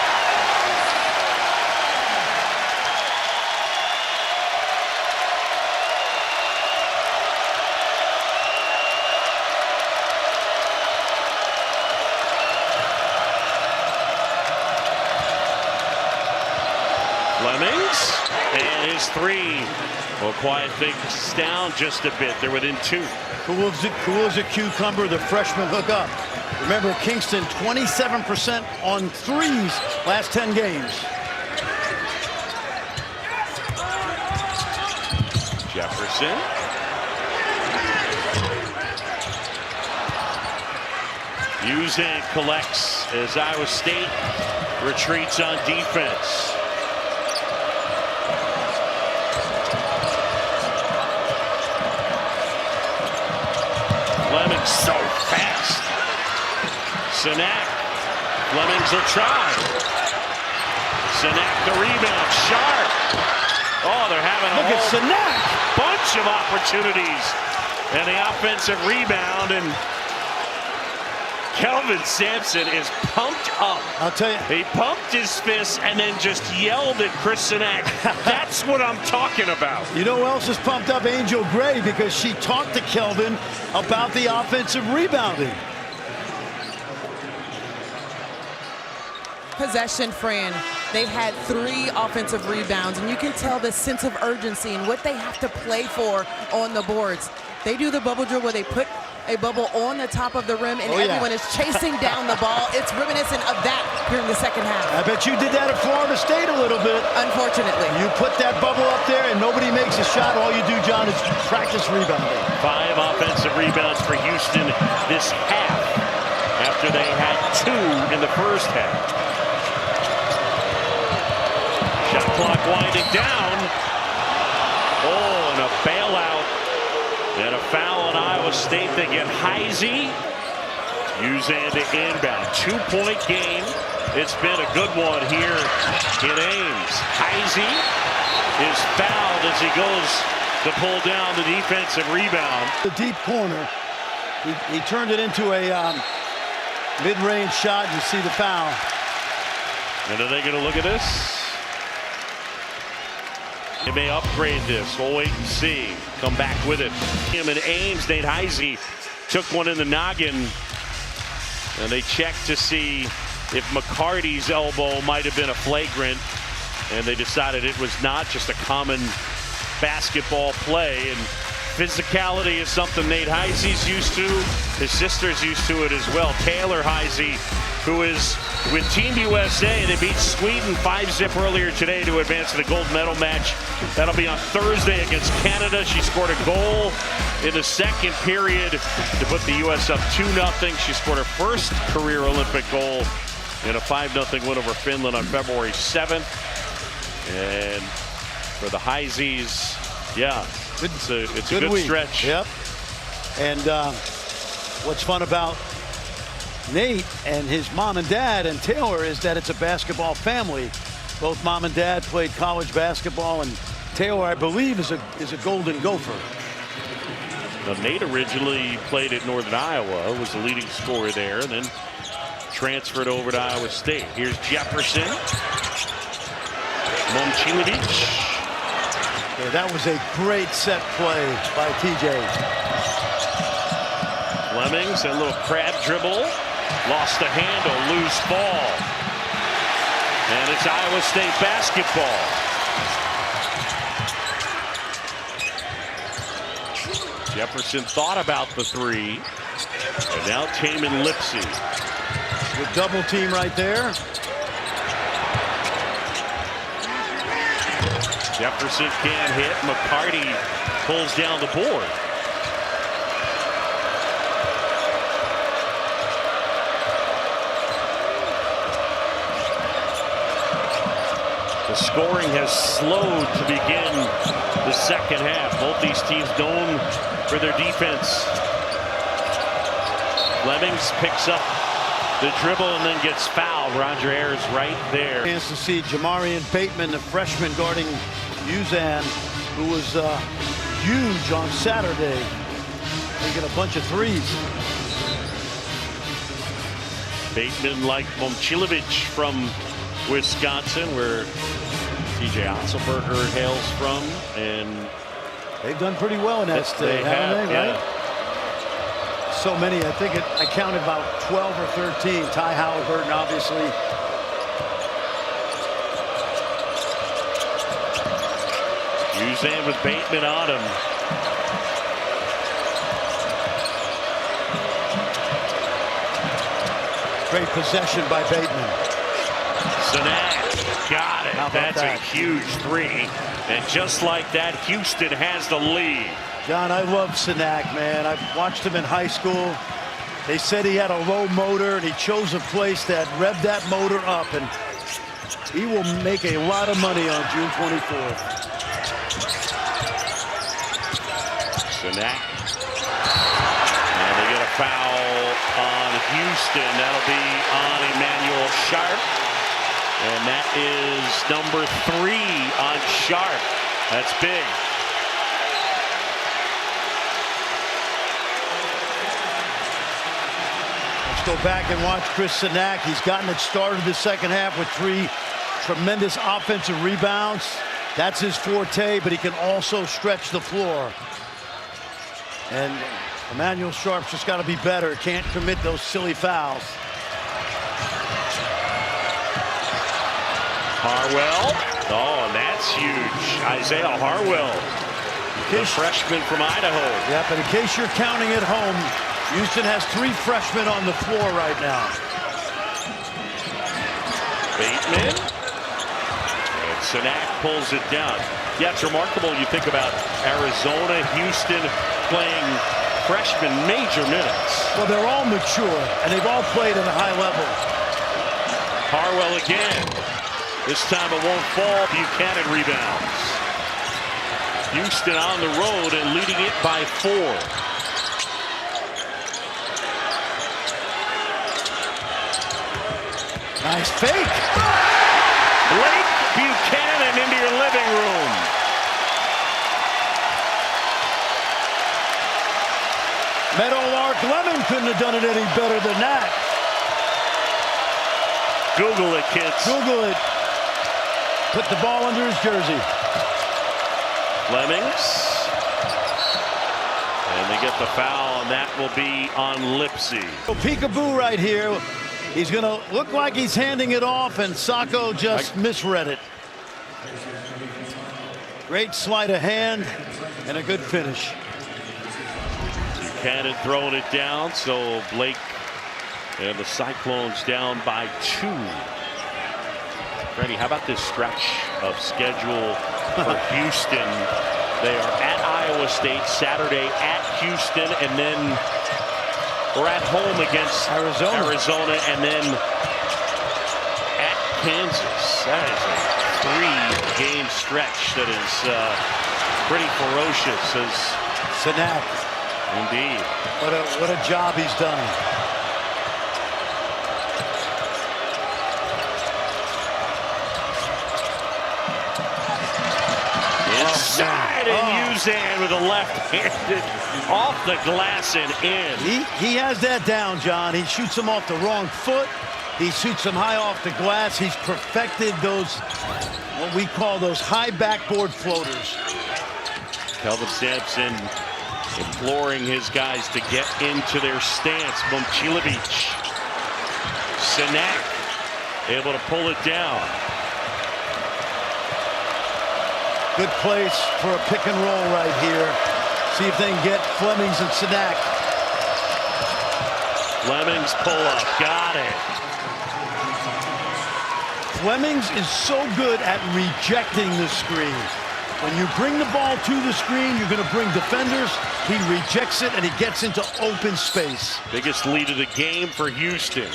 Flemings, and his 3 will quiet things down just a bit. They're within 2. Cool as a cucumber, the freshman hook up. Remember, Kingston 27% on 3s last 10 games. Jefferson. Uzan collects as Iowa State retreats on defense. Flemings so fast. Sinek. Flemings will try. Sinek the rebound. Sharp. Oh, they're having a Look at Sinek. Bunch of opportunities. And the offensive rebound, and Kelvin Sampson is pumped up. I'll tell you. He pumped his fist and then just yelled at Chris Sinak. That's what I'm talking about. You know who else is pumped up? Angel Gray, because she talked to Kelvin about the offensive rebounding. Possession, Fran. They had 3 offensive rebounds, and you can tell the sense of urgency and what they have to play for on the boards. They do the bubble drill where they put a bubble on the top of the rim, and everyone is chasing down the ball. It's reminiscent of that here in the second half. I bet you did that at Florida State a little bit. Unfortunately. You put that bubble up there and nobody makes a shot. All you do, John, is practice rebounding. 5 offensive rebounds for Houston this half after they had 2 in the first half. Shot clock winding down. Oh, and a bailout. And a foul on Iowa State. They get Heise. Uzan to inbound. 2-point game. It's been a good one here in Ames. Heise is fouled as he goes to pull down the defensive rebound. The deep corner. He turned it into a mid-range shot. You see the foul. And are they going to look at this? They may upgrade this. We'll wait and see. Come back with it. Him and Ames, Nate Heise took one in the noggin. And they checked to see if McCarty's elbow might have been a flagrant. And they decided it was not, just a common basketball play. And physicality is something Nate Heise's used to. His sister's used to it as well. Taylor Heise, who is with Team USA. They beat Sweden 5-0 earlier today to advance to the gold medal match. That'll be on Thursday against Canada. She scored a goal in the second period to put the U.S. up 2-0. She scored her first career Olympic goal in a 5-0 win over Finland on February 7th. And for the Heises, yeah, it's a good stretch. Yep. And what's fun about Nate and his mom and dad and Taylor is that it's a basketball family. Both mom and dad played college basketball, and Taylor, I believe, is a Golden Gopher. Now, Nate originally played at Northern Iowa, was the leading scorer there, and then transferred over to Iowa State. Here's Jefferson. Momcilovic. Yeah, that was a great set play by TJ. Flemings, a little crab dribble. Lost the handle, loose ball. And it's Iowa State basketball. Jefferson thought about the 3. And now Tamin Lipsey. Good double team right there. Jefferson can't hit. McCarty pulls down the board. The scoring has slowed to begin the second half. Both these teams known for their defense. Flemings picks up the dribble and then gets fouled. Roger Ayers right there. Chance to see Jamarion Batemon, the freshman guarding Uzan, who was huge on Saturday, making a bunch of threes. Batemon, like Momcilovic from Wisconsin, where TJ Otzelberger hails from, and they've done pretty well in that state, haven't they? Yeah. Right? So many, I think I counted about 12 or 13. Ty Halliburton, obviously. Uzan with Batemon on him. Great possession by Batemon. Sinak got it. That's a huge 3. And just like that, Houston has the lead. John, I love Sinak, man. I've watched him in high school. They said he had a low motor, and he chose a place that revved that motor up, and he will make a lot of money on June 24th. Sinak. And they get a foul on Houston. That'll be on Emmanuel Sharp. And that is number 3 on Sharp. That's big. Let's go back and watch Chris Sinak. He's gotten it started the second half with 3 tremendous offensive rebounds. That's his forte, but he can also stretch the floor. And Emmanuel Sharp's just got to be better. Can't commit those silly fouls. Harwell. Oh, and that's huge. Isaiah Harwell, the freshman from Idaho. Yeah, but in case you're counting at home, Houston has 3 freshmen on the floor right now. Batemon. And Sinak pulls it down. Yeah, it's remarkable. You think about Arizona, Houston playing freshmen major minutes. Well, they're all mature, and they've all played at a high level. Harwell again. This time it won't fall. Buchanan rebounds. Houston on the road and leading it by 4. Nice fake. Blake Buchanan into your living room. Meadowlark Lemon couldn't have done it any better than that. Google it, kids. Google it. Put the ball under his jersey. Flemings. And they get the foul, and that will be on Lipsey. Peekaboo right here. He's going to look like he's handing it off, and Sacco just misread it. Great sleight of hand and a good finish. Buchanan throwing it down, so Blake and the Cyclones down by 2. Freddie, how about this stretch of schedule for Houston? They are at Iowa State Saturday, at Houston, and then we're at home against Arizona, and then at Kansas. That is a 3-game stretch that is pretty ferocious. As Sinak. Indeed. What a job he's done. Inside, and Uzan with a left-handed off the glass and in. He has that down, John. He shoots them off the wrong foot. He shoots them high off the glass. He's perfected those, what we call those high backboard floaters. Kelvin Sampson imploring his guys to get into their stance. Momcilovic. Sinak able to pull it down. Good place for a pick and roll right here. See if they can get Flemings and Sinak. Flemings pull up. Got it. Flemings is so good at rejecting the screen. When you bring the ball to the screen, you're going to bring defenders. He rejects it, and he gets into open space. Biggest lead of the game for Houston.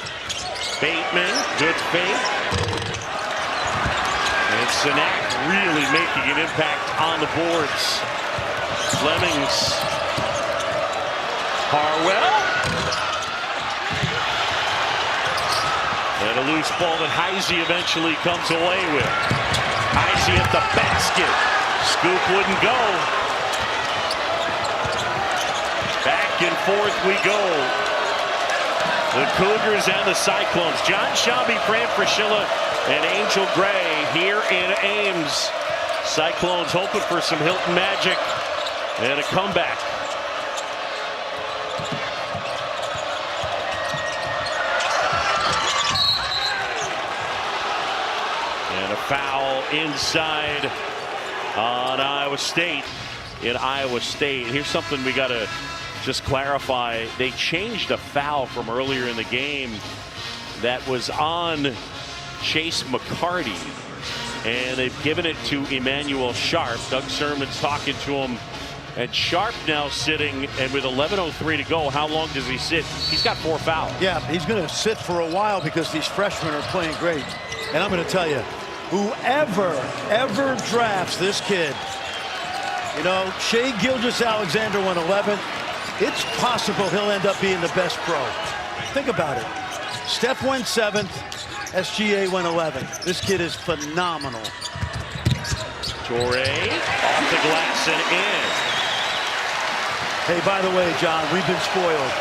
Batemon, good fake. And Sinak really making an impact on the boards. Flemings. Harwell. And a loose ball that Heise eventually comes away with. Heise at the basket. Scoop wouldn't go. Back and forth we go. The Cougars and the Cyclones. John Shambi, Fran Fraschilla, and Angel Gray here in Ames. Cyclones hoping for some Hilton magic and a comeback. And a foul inside on Iowa State. In Iowa State. Here's something we got to just clarify. They changed a foul from earlier in the game that was on Chase McCarty, and they've given it to Emmanuel Sharp. Doug Sermon's talking to him, and Sharp now sitting, and with 11:03 to go, how long does he sit? He's got 4 fouls. Yeah, he's going to sit for a while because these freshmen are playing great. And I'm going to tell you, whoever ever drafts this kid, you know, Shai Gilgeous-Alexander went 11th. It's possible he'll end up being the best pro. Think about it. Steph went 7th. SGA went 11th. This kid is phenomenal. Torre off the glass and in. Hey, by the way, John, we've been spoiled.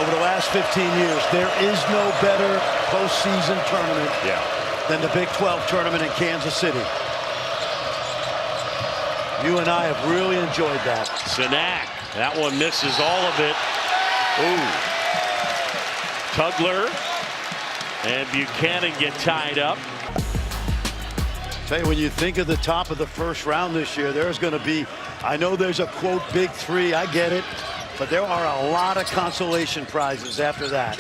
over the last 15 years, there is no better postseason tournament than the Big 12 tournament in Kansas City. You and I have really enjoyed that. Sanak, that one misses all of it. Ooh. Tugler and Buchanan get tied up. Tell you, when you think of the top of the first round this year, there's going to be, I know there's a quote big three, I get it, but there are a lot of consolation prizes after that.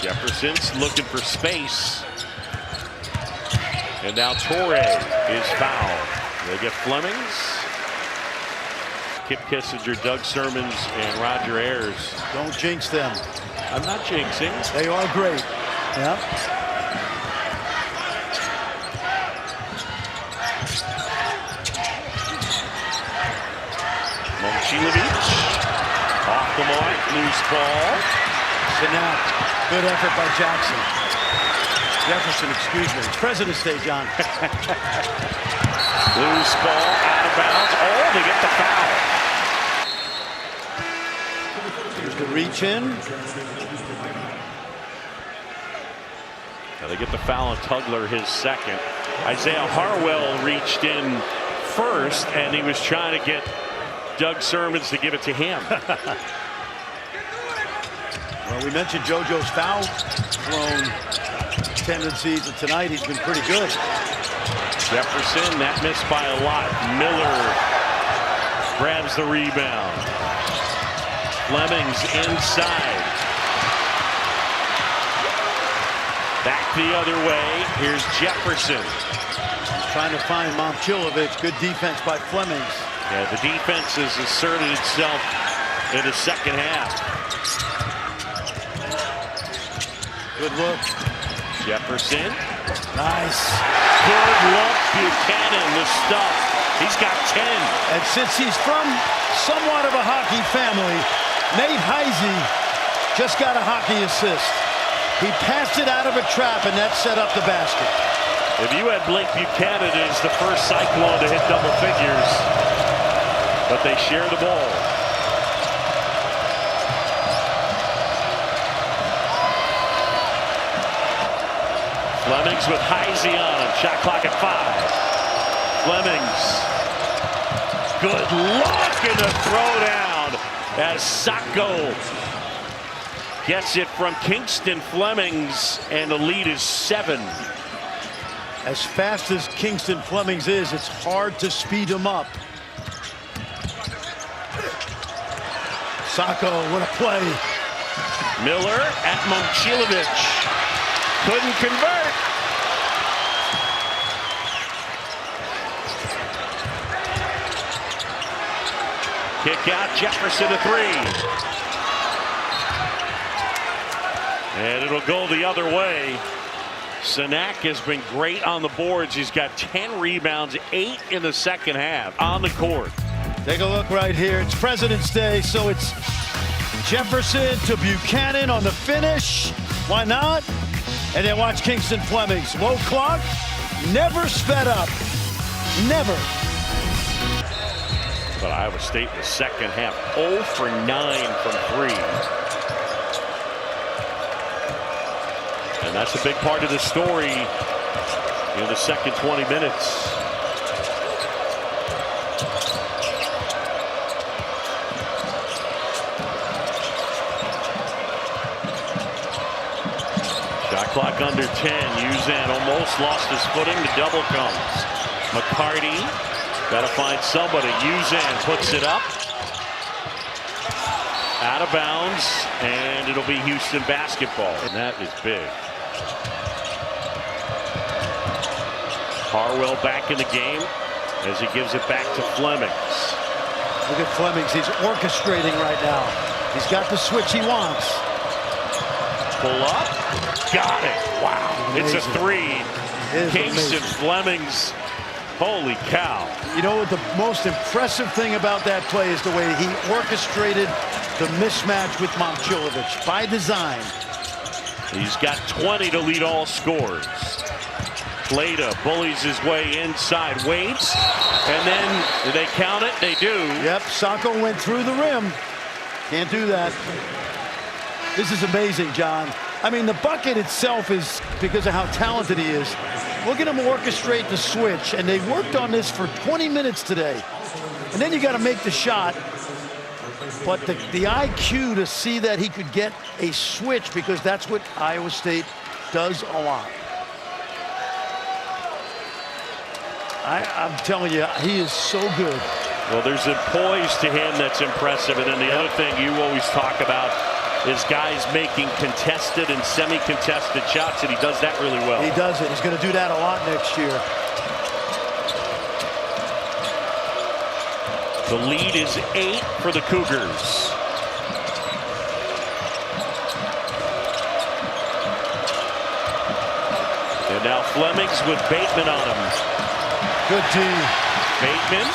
Jefferson's looking for space. And now Torre is fouled. They get Flemings. Kip Kissinger, Doug Sermons, and Roger Ayers. Don't jinx them. I'm not jinxing. They are great. Yep. Momcilovic off the mark, loose ball. Sanak, good effort by Jackson. Jefferson, excuse me. It's President's Day, John. Loose ball out of bounds. Oh, they get the foul. Here's the reach in. Now they get the foul on Tugler, his second. Isaiah Harwell reached in first, and he was trying to get Doug Sermons to give it to him. Well, we mentioned JoJo's foul thrown tendencies, and tonight he's been pretty good. Jefferson, that missed by a lot. Miller grabs the rebound. Flemings inside. Back the other way. Here's Jefferson. He's trying to find Momcilovic. Good defense by Flemings. Yeah, the defense has asserted itself in the second half. Good look. Jefferson. Nice. Good look. Buchanan, the stuff. He's got 10. And since he's from somewhat of a hockey family, Nate Heise just got a hockey assist. He passed it out of a trap, and that set up the basket. If you had Blake Buchanan as the first Cyclone to hit double figures, but they share the ball. Flemings with Heise on him. Shot clock at 5. Flemings. Good luck in the throwdown as Sacco gets it from Kingston Flemings, and the lead is 7. As fast as Kingston Flemings is, it's hard to speed him up. Sacco, what a play. Miller at Momcilovic. Couldn't convert. Kick out, Jefferson a 3. And it'll go the other way. Sanak has been great on the boards. He's got 10 rebounds, 8 in the second half on the court. Take a look right here. It's President's Day, so it's Jefferson to Buchanan on the finish. Why not? And then watch Kingston Flemings. Low clock, never sped up. Never. But Iowa State in the second half, 0 for 9 from 3. And that's a big part of the story in the second 20 minutes. Shot clock under 10. Uzan almost lost his footing. The double comes. McCarty got to find somebody. Uzan puts it up. Out of bounds, and it'll be Houston basketball. And that is big. Harwell back in the game as he gives it back to Flemings. Look at Flemings. He's orchestrating right now. He's got the switch he wants. Pull up. Got it. Wow. Amazing. It's a 3. Kingston Flemings. Holy cow. You know what the most impressive thing about that play is? The way he orchestrated the mismatch with Momcilovic by design. He's got 20 to lead all scores. Plata bullies his way inside, waits, and then do they count it? They do. Yep, Sacco went through the rim. Can't do that. This is amazing, John. I mean, the bucket itself is because of how talented he is. Look at him orchestrate the switch, and they worked on this for 20 minutes today. And then you got to make the shot. But the IQ to see that he could get a switch, because that's what Iowa State does a lot. I'm telling you, he is so good. Well, there's a poise to him that's impressive. And then the other thing you always talk about is guys making contested and semi-contested shots, and he does that really well. He does it. He's going to do that a lot next year. The lead is 8 for the Cougars. And now Flemings with Batemon on him. Good team. Batemon.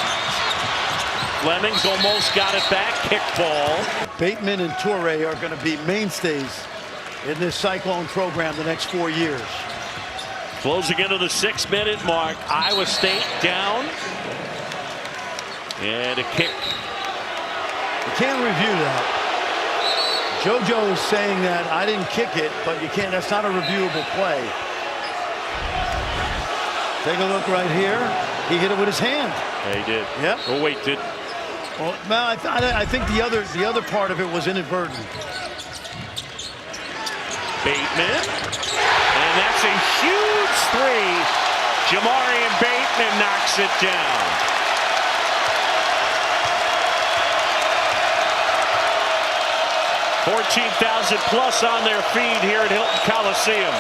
Flemings almost got it back. Kick ball. Batemon and Toure are going to be mainstays in this Cyclone program the next 4 years. Closing into the 6-minute mark. Iowa State down. And a kick. You can't review that. JoJo is saying that I didn't kick it, but you can't. That's not a reviewable play. Take a look right here. He hit it with his hand. Yeah, he did. Yep. Oh wait, did. Well, I think the other part of it was inadvertent. Batemon, and that's a huge three. Jamarion Batemon knocks it down. 14,000 plus on their feet here at Hilton Coliseum.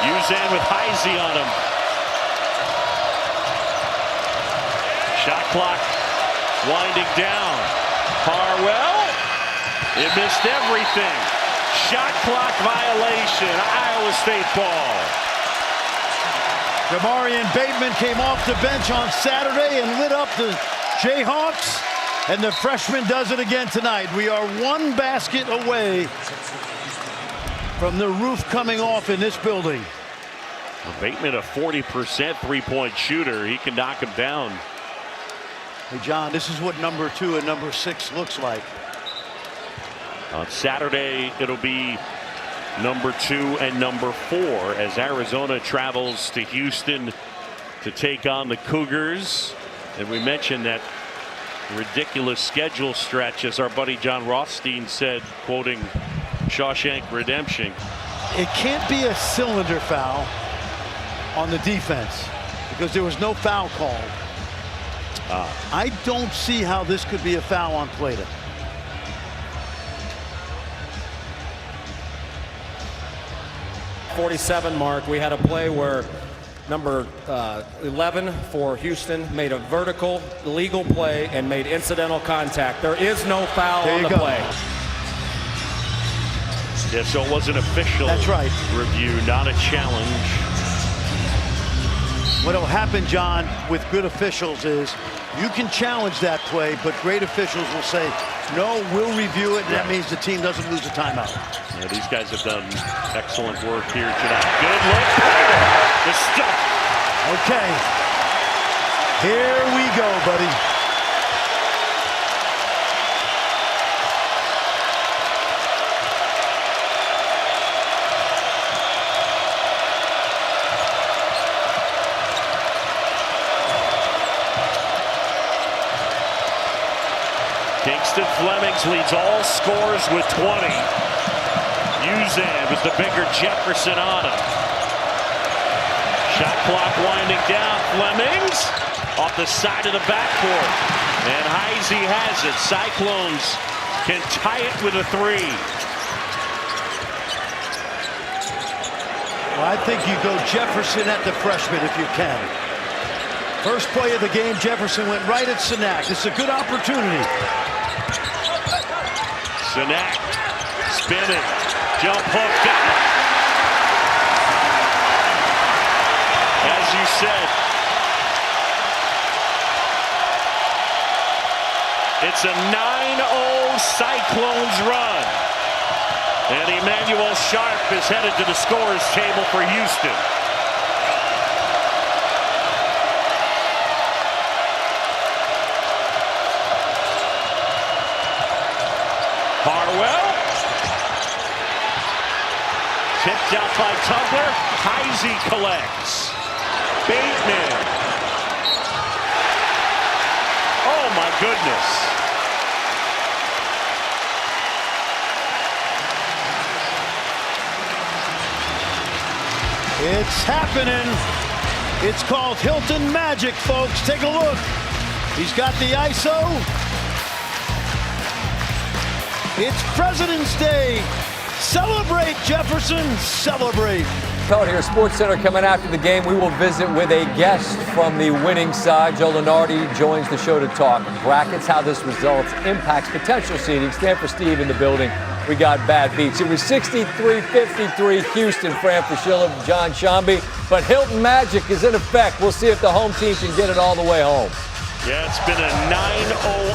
Uzan with Heise on him. Shot clock winding down. Harwell, it missed everything. Shot clock violation. Iowa State ball. Jamarion Batemon came off the bench on Saturday and lit up the Jayhawks, and the freshman does it again tonight. We are one basket away from the roof coming off in this building. Well, Batemon, a 40% three-point shooter. He can knock him down. Hey, John, this is what number 2 and number 6 looks like. On Saturday, it'll be number 2 and number 4 as Arizona travels to Houston to take on the Cougars. And we mentioned that ridiculous schedule stretch, as our buddy John Rothstein said, quoting Shawshank Redemption. It can't be a cylinder foul on the defense because there was no foul called. I don't see how this could be a foul on Plata. .47 mark, we had a play where number 11 for Houston made a vertical legal play and made incidental contact. There is no foul on the play. Yeah, so it was an official review, not a challenge. What'll happen, John, with good officials is you can challenge that play, but great officials will say, no, we'll review it, and that means the team doesn't lose a timeout. Yeah, these guys have done excellent work here tonight. Good look. The stuff. Okay. Here we go, buddy. Kingston Flemings leads all scores with 20. Uzan with the bigger Jefferson on him. Shot clock winding down. Flemings off the side of the backcourt. And Heise has it. Cyclones can tie it with a 3. Well, I think you go Jefferson at the freshman if you can. First play of the game, Jefferson went right at Sinak. It's a good opportunity. Sinak spinning. Jump hook. Got it. As you said, it's a 9-0 Cyclones run. And Emmanuel Sharp is headed to the scorer's table for Houston. Harwell. Tipped out by Tugler. Heise collects. Batemon. Oh my goodness. It's happening. It's called Hilton Magic, folks. Take a look. He's got the ISO. It's President's Day. Celebrate, Jefferson. Celebrate. Pellet here, Sports Center coming after the game. We will visit with a guest from the winning side. Joe Lenardi joins the show to talk brackets, how this result impacts potential seeding. Stand for Steve in the building. We got bad beats. It was 63-53 Houston, Fran Fraschilla, John Shambi. But Hilton Magic is in effect. We'll see if the home team can get it all the way home. Yeah, it's been a 9-0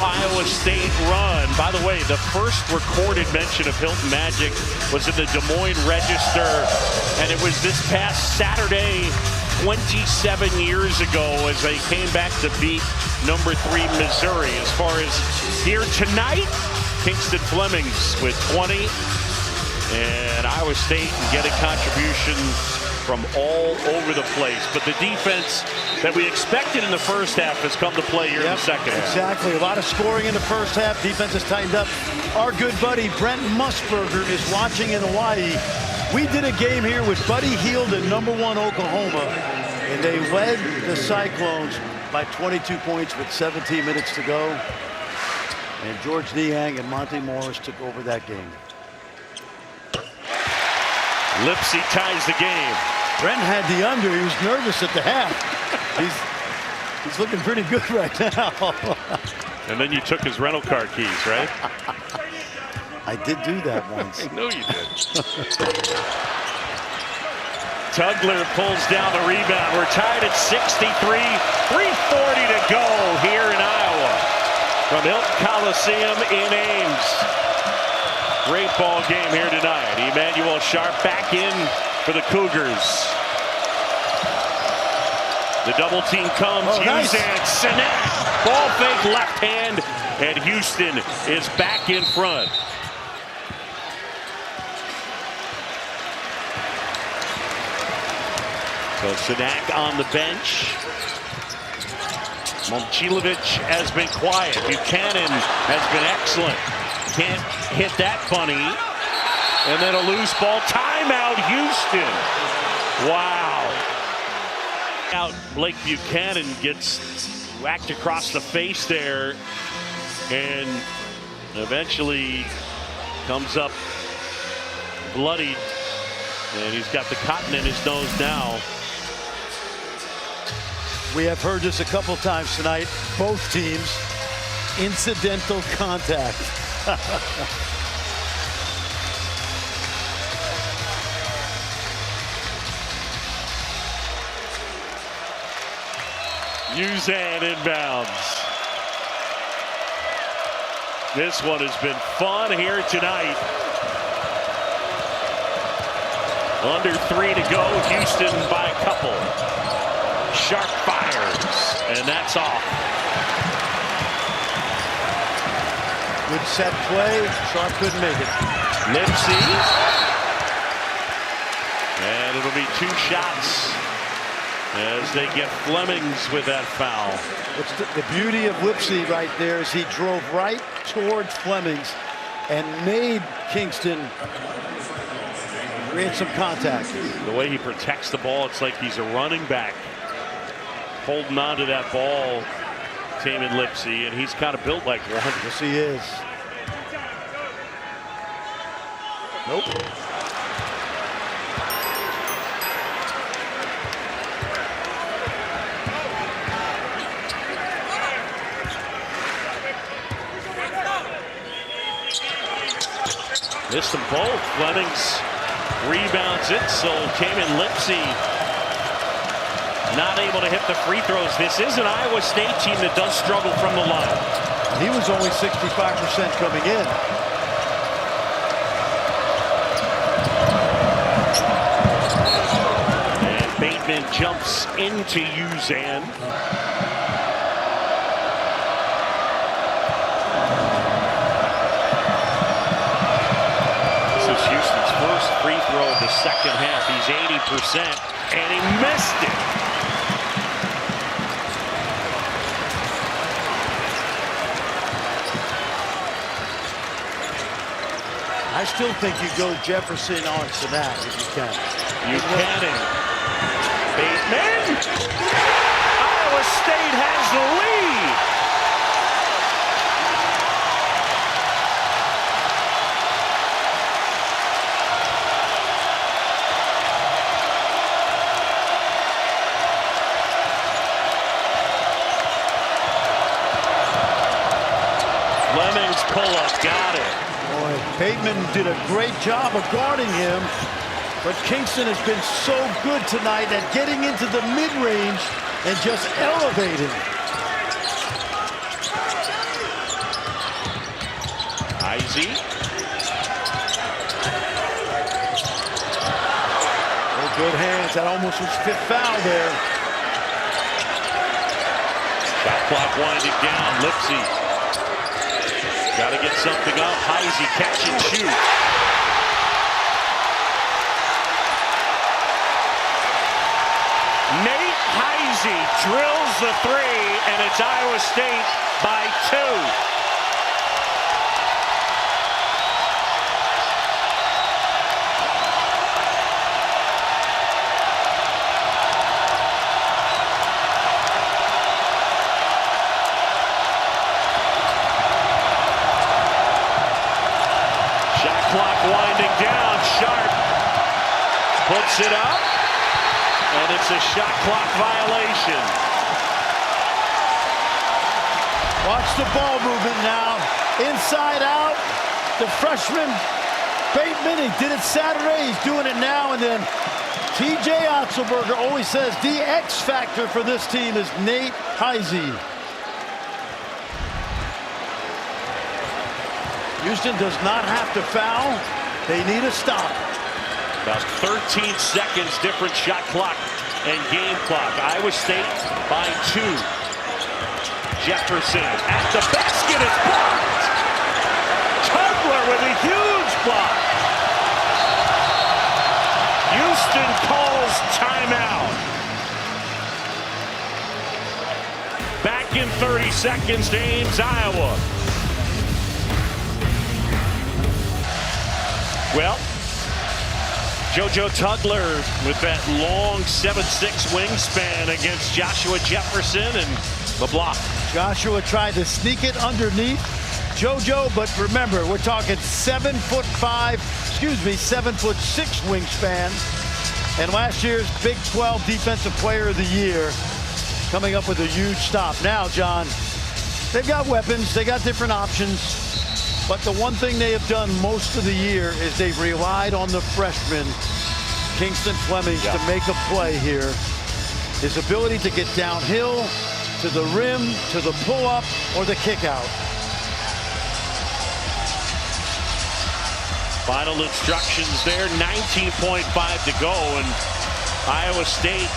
Iowa State run. By the way, the first recorded mention of Hilton Magic was in the Des Moines Register, and it was this past Saturday, 27 years ago, as they came back to beat number 3 Missouri. As far as here tonight, Kingston Flemings with 20, and Iowa State getting contributions from all over the place. But the defense that we expected in the first half has come to play here in the second half. Exactly. A lot of scoring in the first half. Defense has tightened up. Our good buddy Brent Musburger is watching in Hawaii. We did a game here with Buddy Hield in #1 Oklahoma, and they led the Cyclones by 22 points with 17 minutes to go. And George Niang and Monty Morris took over that game. Lipsey ties the game. Brent had the under. He was nervous at the half. He's looking pretty good right now. And then you took his rental car keys, right? I did do that once. I know you did. Tugler pulls down the rebound. We're tied at 63. 3:40 to go here in Iowa from Hilton Coliseum in Ames. Great ball game here tonight. Emmanuel Sharp back in for the Cougars. The double team comes. Hughes and Sinek. Ball fake left hand, and Houston is back in front. So Sinek on the bench. Momcilovic has been quiet. Buchanan has been excellent. Can't hit that bunny. And then a loose ball. Timeout, Houston. Wow. Out, Blake Buchanan gets whacked across the face there and eventually comes up bloodied. And he's got the cotton in his nose now. We have heard this a couple times tonight. Both teams, incidental contact. Uzan inbounds. This one has been fun here tonight. Under 3 to go. Houston by a couple. Sharp fires, and that's off. Good set play. Sharp couldn't make it. Lipsey. And it'll be 2 shots as they get Flemings with that foul. What's the beauty of Lipsey right there is he drove right towards Flemings and made Kingston create some contact. The way he protects the ball, it's like he's a running back. Holding on to that ball, Tamin Lipsey, and he's kind of built like one. Yes, he is. Nope. Missed them both. Flemings rebounds it, so Tamin Lipsey not able to hit the free throws. This is an Iowa State team that does struggle from the line. He was only 65% coming in. and jumps into Uzan. This is Houston's first free throw of the second half. He's 80%, and he missed it. I still think you go Jefferson on Sanak if you can. You can. Batemon. Iowa State has the lead. Flemings pull-up, got it. Boy, Batemon did a great job of guarding him, but Kingston has been so good tonight at getting into the mid-range and just elevating. Heise. Oh, good hands. That almost was fifth foul there. Shot clock winding down. Lipsey. Got to get something up. Heise, catch and shoot. Nate Heise drills the three, and it's Iowa State by 2. Clock winding down. Sharp puts it up, and it's a shot clock violation. Watch the ball movement now. Inside out. The freshman Batemon, he did it Saturday. He's doing it now. And then TJ Otzelberger always says the X factor for this team is Nate Heise. Houston does not have to foul. They need a stop. About 13 seconds different shot clock and game clock. Iowa State by 2. Jefferson at the basket. It's blocked. Tugler with a huge block. Houston calls timeout. Back in 30 seconds to Ames, Iowa. Well, JoJo Tugler with that long 7'6" wingspan against Joshua Jefferson and the block. Joshua tried to sneak it underneath JoJo, but remember, we're talking 7'6" wingspan. And last year's Big 12 Defensive Player of the Year coming up with a huge stop. Now, John, they've got weapons, they got different options. But the one thing they have done most of the year is they've relied on the freshman, Kingston Flemings, to make a play here. His ability to get downhill, to the rim, to the pull-up, or the kick-out. Final instructions there, 19.5 to go, and Iowa State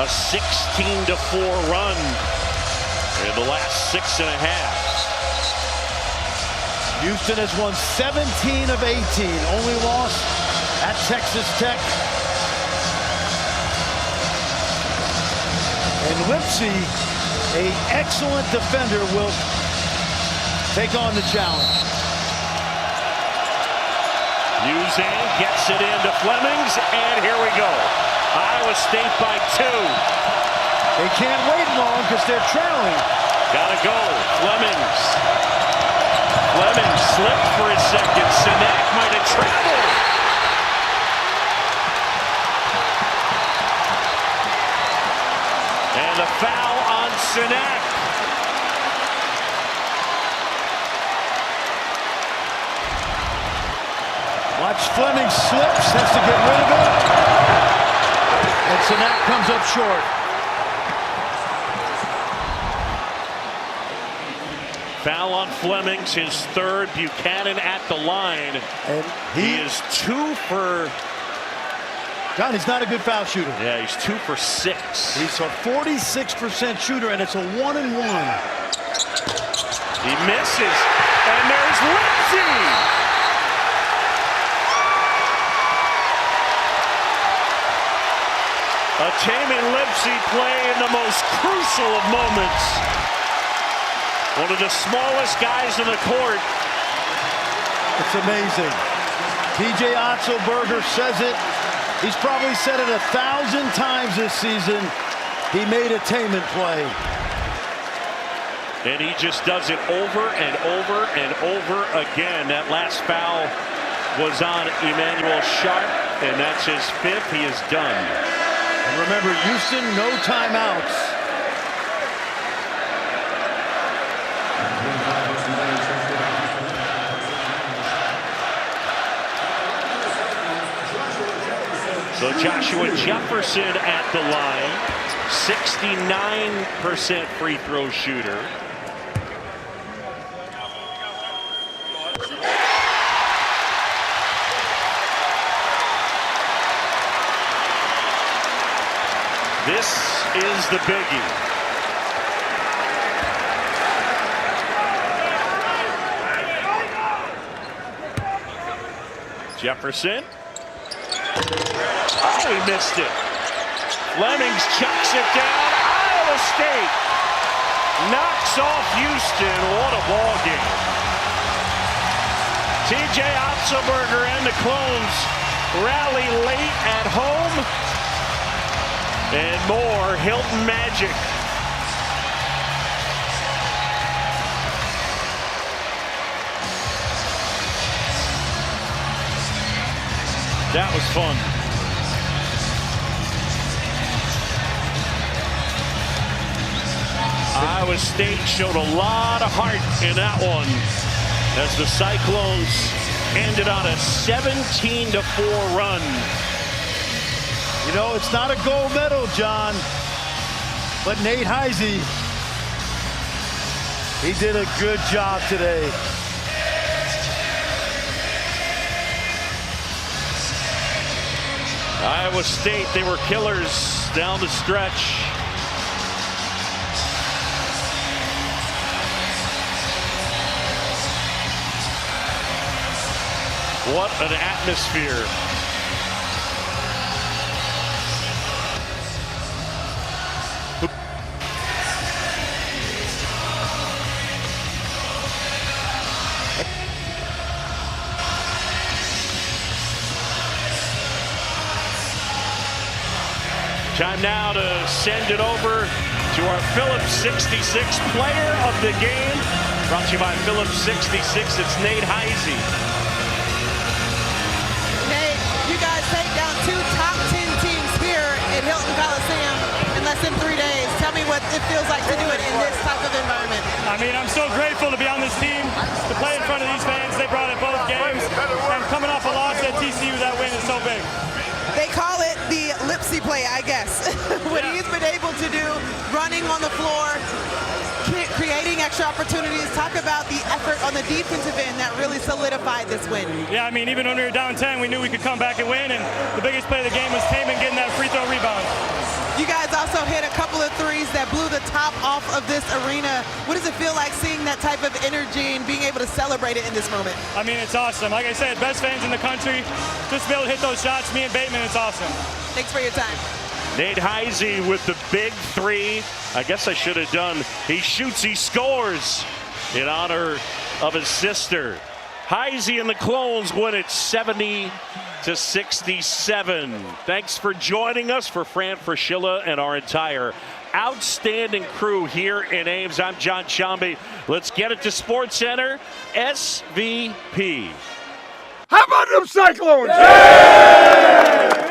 a 16-4 run in the last 6.5. Houston has won 17 of 18. Only loss at Texas Tech. And Lipsey, an excellent defender, will take on the challenge. Uzan gets it into Flemings, and here we go. Iowa State by 2. They can't wait long because they're trailing. Gotta go. Flemings. Flemings slipped for a second. Sanak might have traveled. And a foul on Sanak. Watch Flemings slips, has to get rid of it. And Sanak comes up short. Foul on Flemings, his third. Buchanan at the line. And he is 2 for John, he's not a good foul shooter. Yeah, he's 2 for 6. He's a 46% shooter, and it's a 1-and-1. He misses, and there's Lipsey. A Tamin Lipsey play in the most crucial of moments. One of the smallest guys in the court. It's amazing. P.J. Otzelberger says it. He's probably said it 1,000 times this season. He made a Tamin play. And he just does it over and over and over again. That last foul was on Emmanuel Sharp, and that's his 5th. He is done. And remember, Houston, no timeouts. So Joshua Jefferson at the line, 69% free throw shooter. This is the biggie. Jefferson. Oh, he missed it. Flemings chucks it down. Iowa State knocks off Houston. What a ball game. T.J. Otzelberger and the Clones rally late at home. And more Hilton magic. That was fun. Iowa State showed a lot of heart in that one as the Cyclones ended on a 17-4 run. You know, it's not a gold medal, John, but Nate Heise, he did a good job today. Iowa State, they were killers down the stretch. What an atmosphere. Time now to send it over to our Phillips 66 player of the game. Brought to you by Phillips 66. It's Nate Heise. Nate, you guys take down 2 top 10 teams here at Hilton Coliseum in less than 3 days. Tell me what it feels like to do it in this type of environment. I mean, I'm so grateful to be on this team, to play in front of these fans. They brought it both games. And coming off a loss at TCU, that win is so big. They call it the Lipsey play, I guess. What he's been able to do, running on the floor, creating extra opportunities. Talk about the effort on the defensive end that really solidified this win. Yeah, I mean, even when we were down 10, we knew we could come back and win, and the biggest play of the game was Tamin getting that free throw rebound. You guys also hit a couple of threes that blew the top off of this arena. What does it feel like seeing that type of energy and being able to celebrate it in this moment? I mean, it's awesome. Like I said, best fans in the country. Just to be able to hit those shots, me and Bateman, it's awesome. Thanks for your time. Nate Heise with the big 3. I guess I should have done. He shoots, he scores in honor of his sister. Heise and the Clones win it 70-67. Thanks for joining us. For Fran Fraschilla and our entire outstanding crew here in Ames, I'm John Chambi. Let's get it to SportsCenter. SVP. How about them Cyclones? Yeah!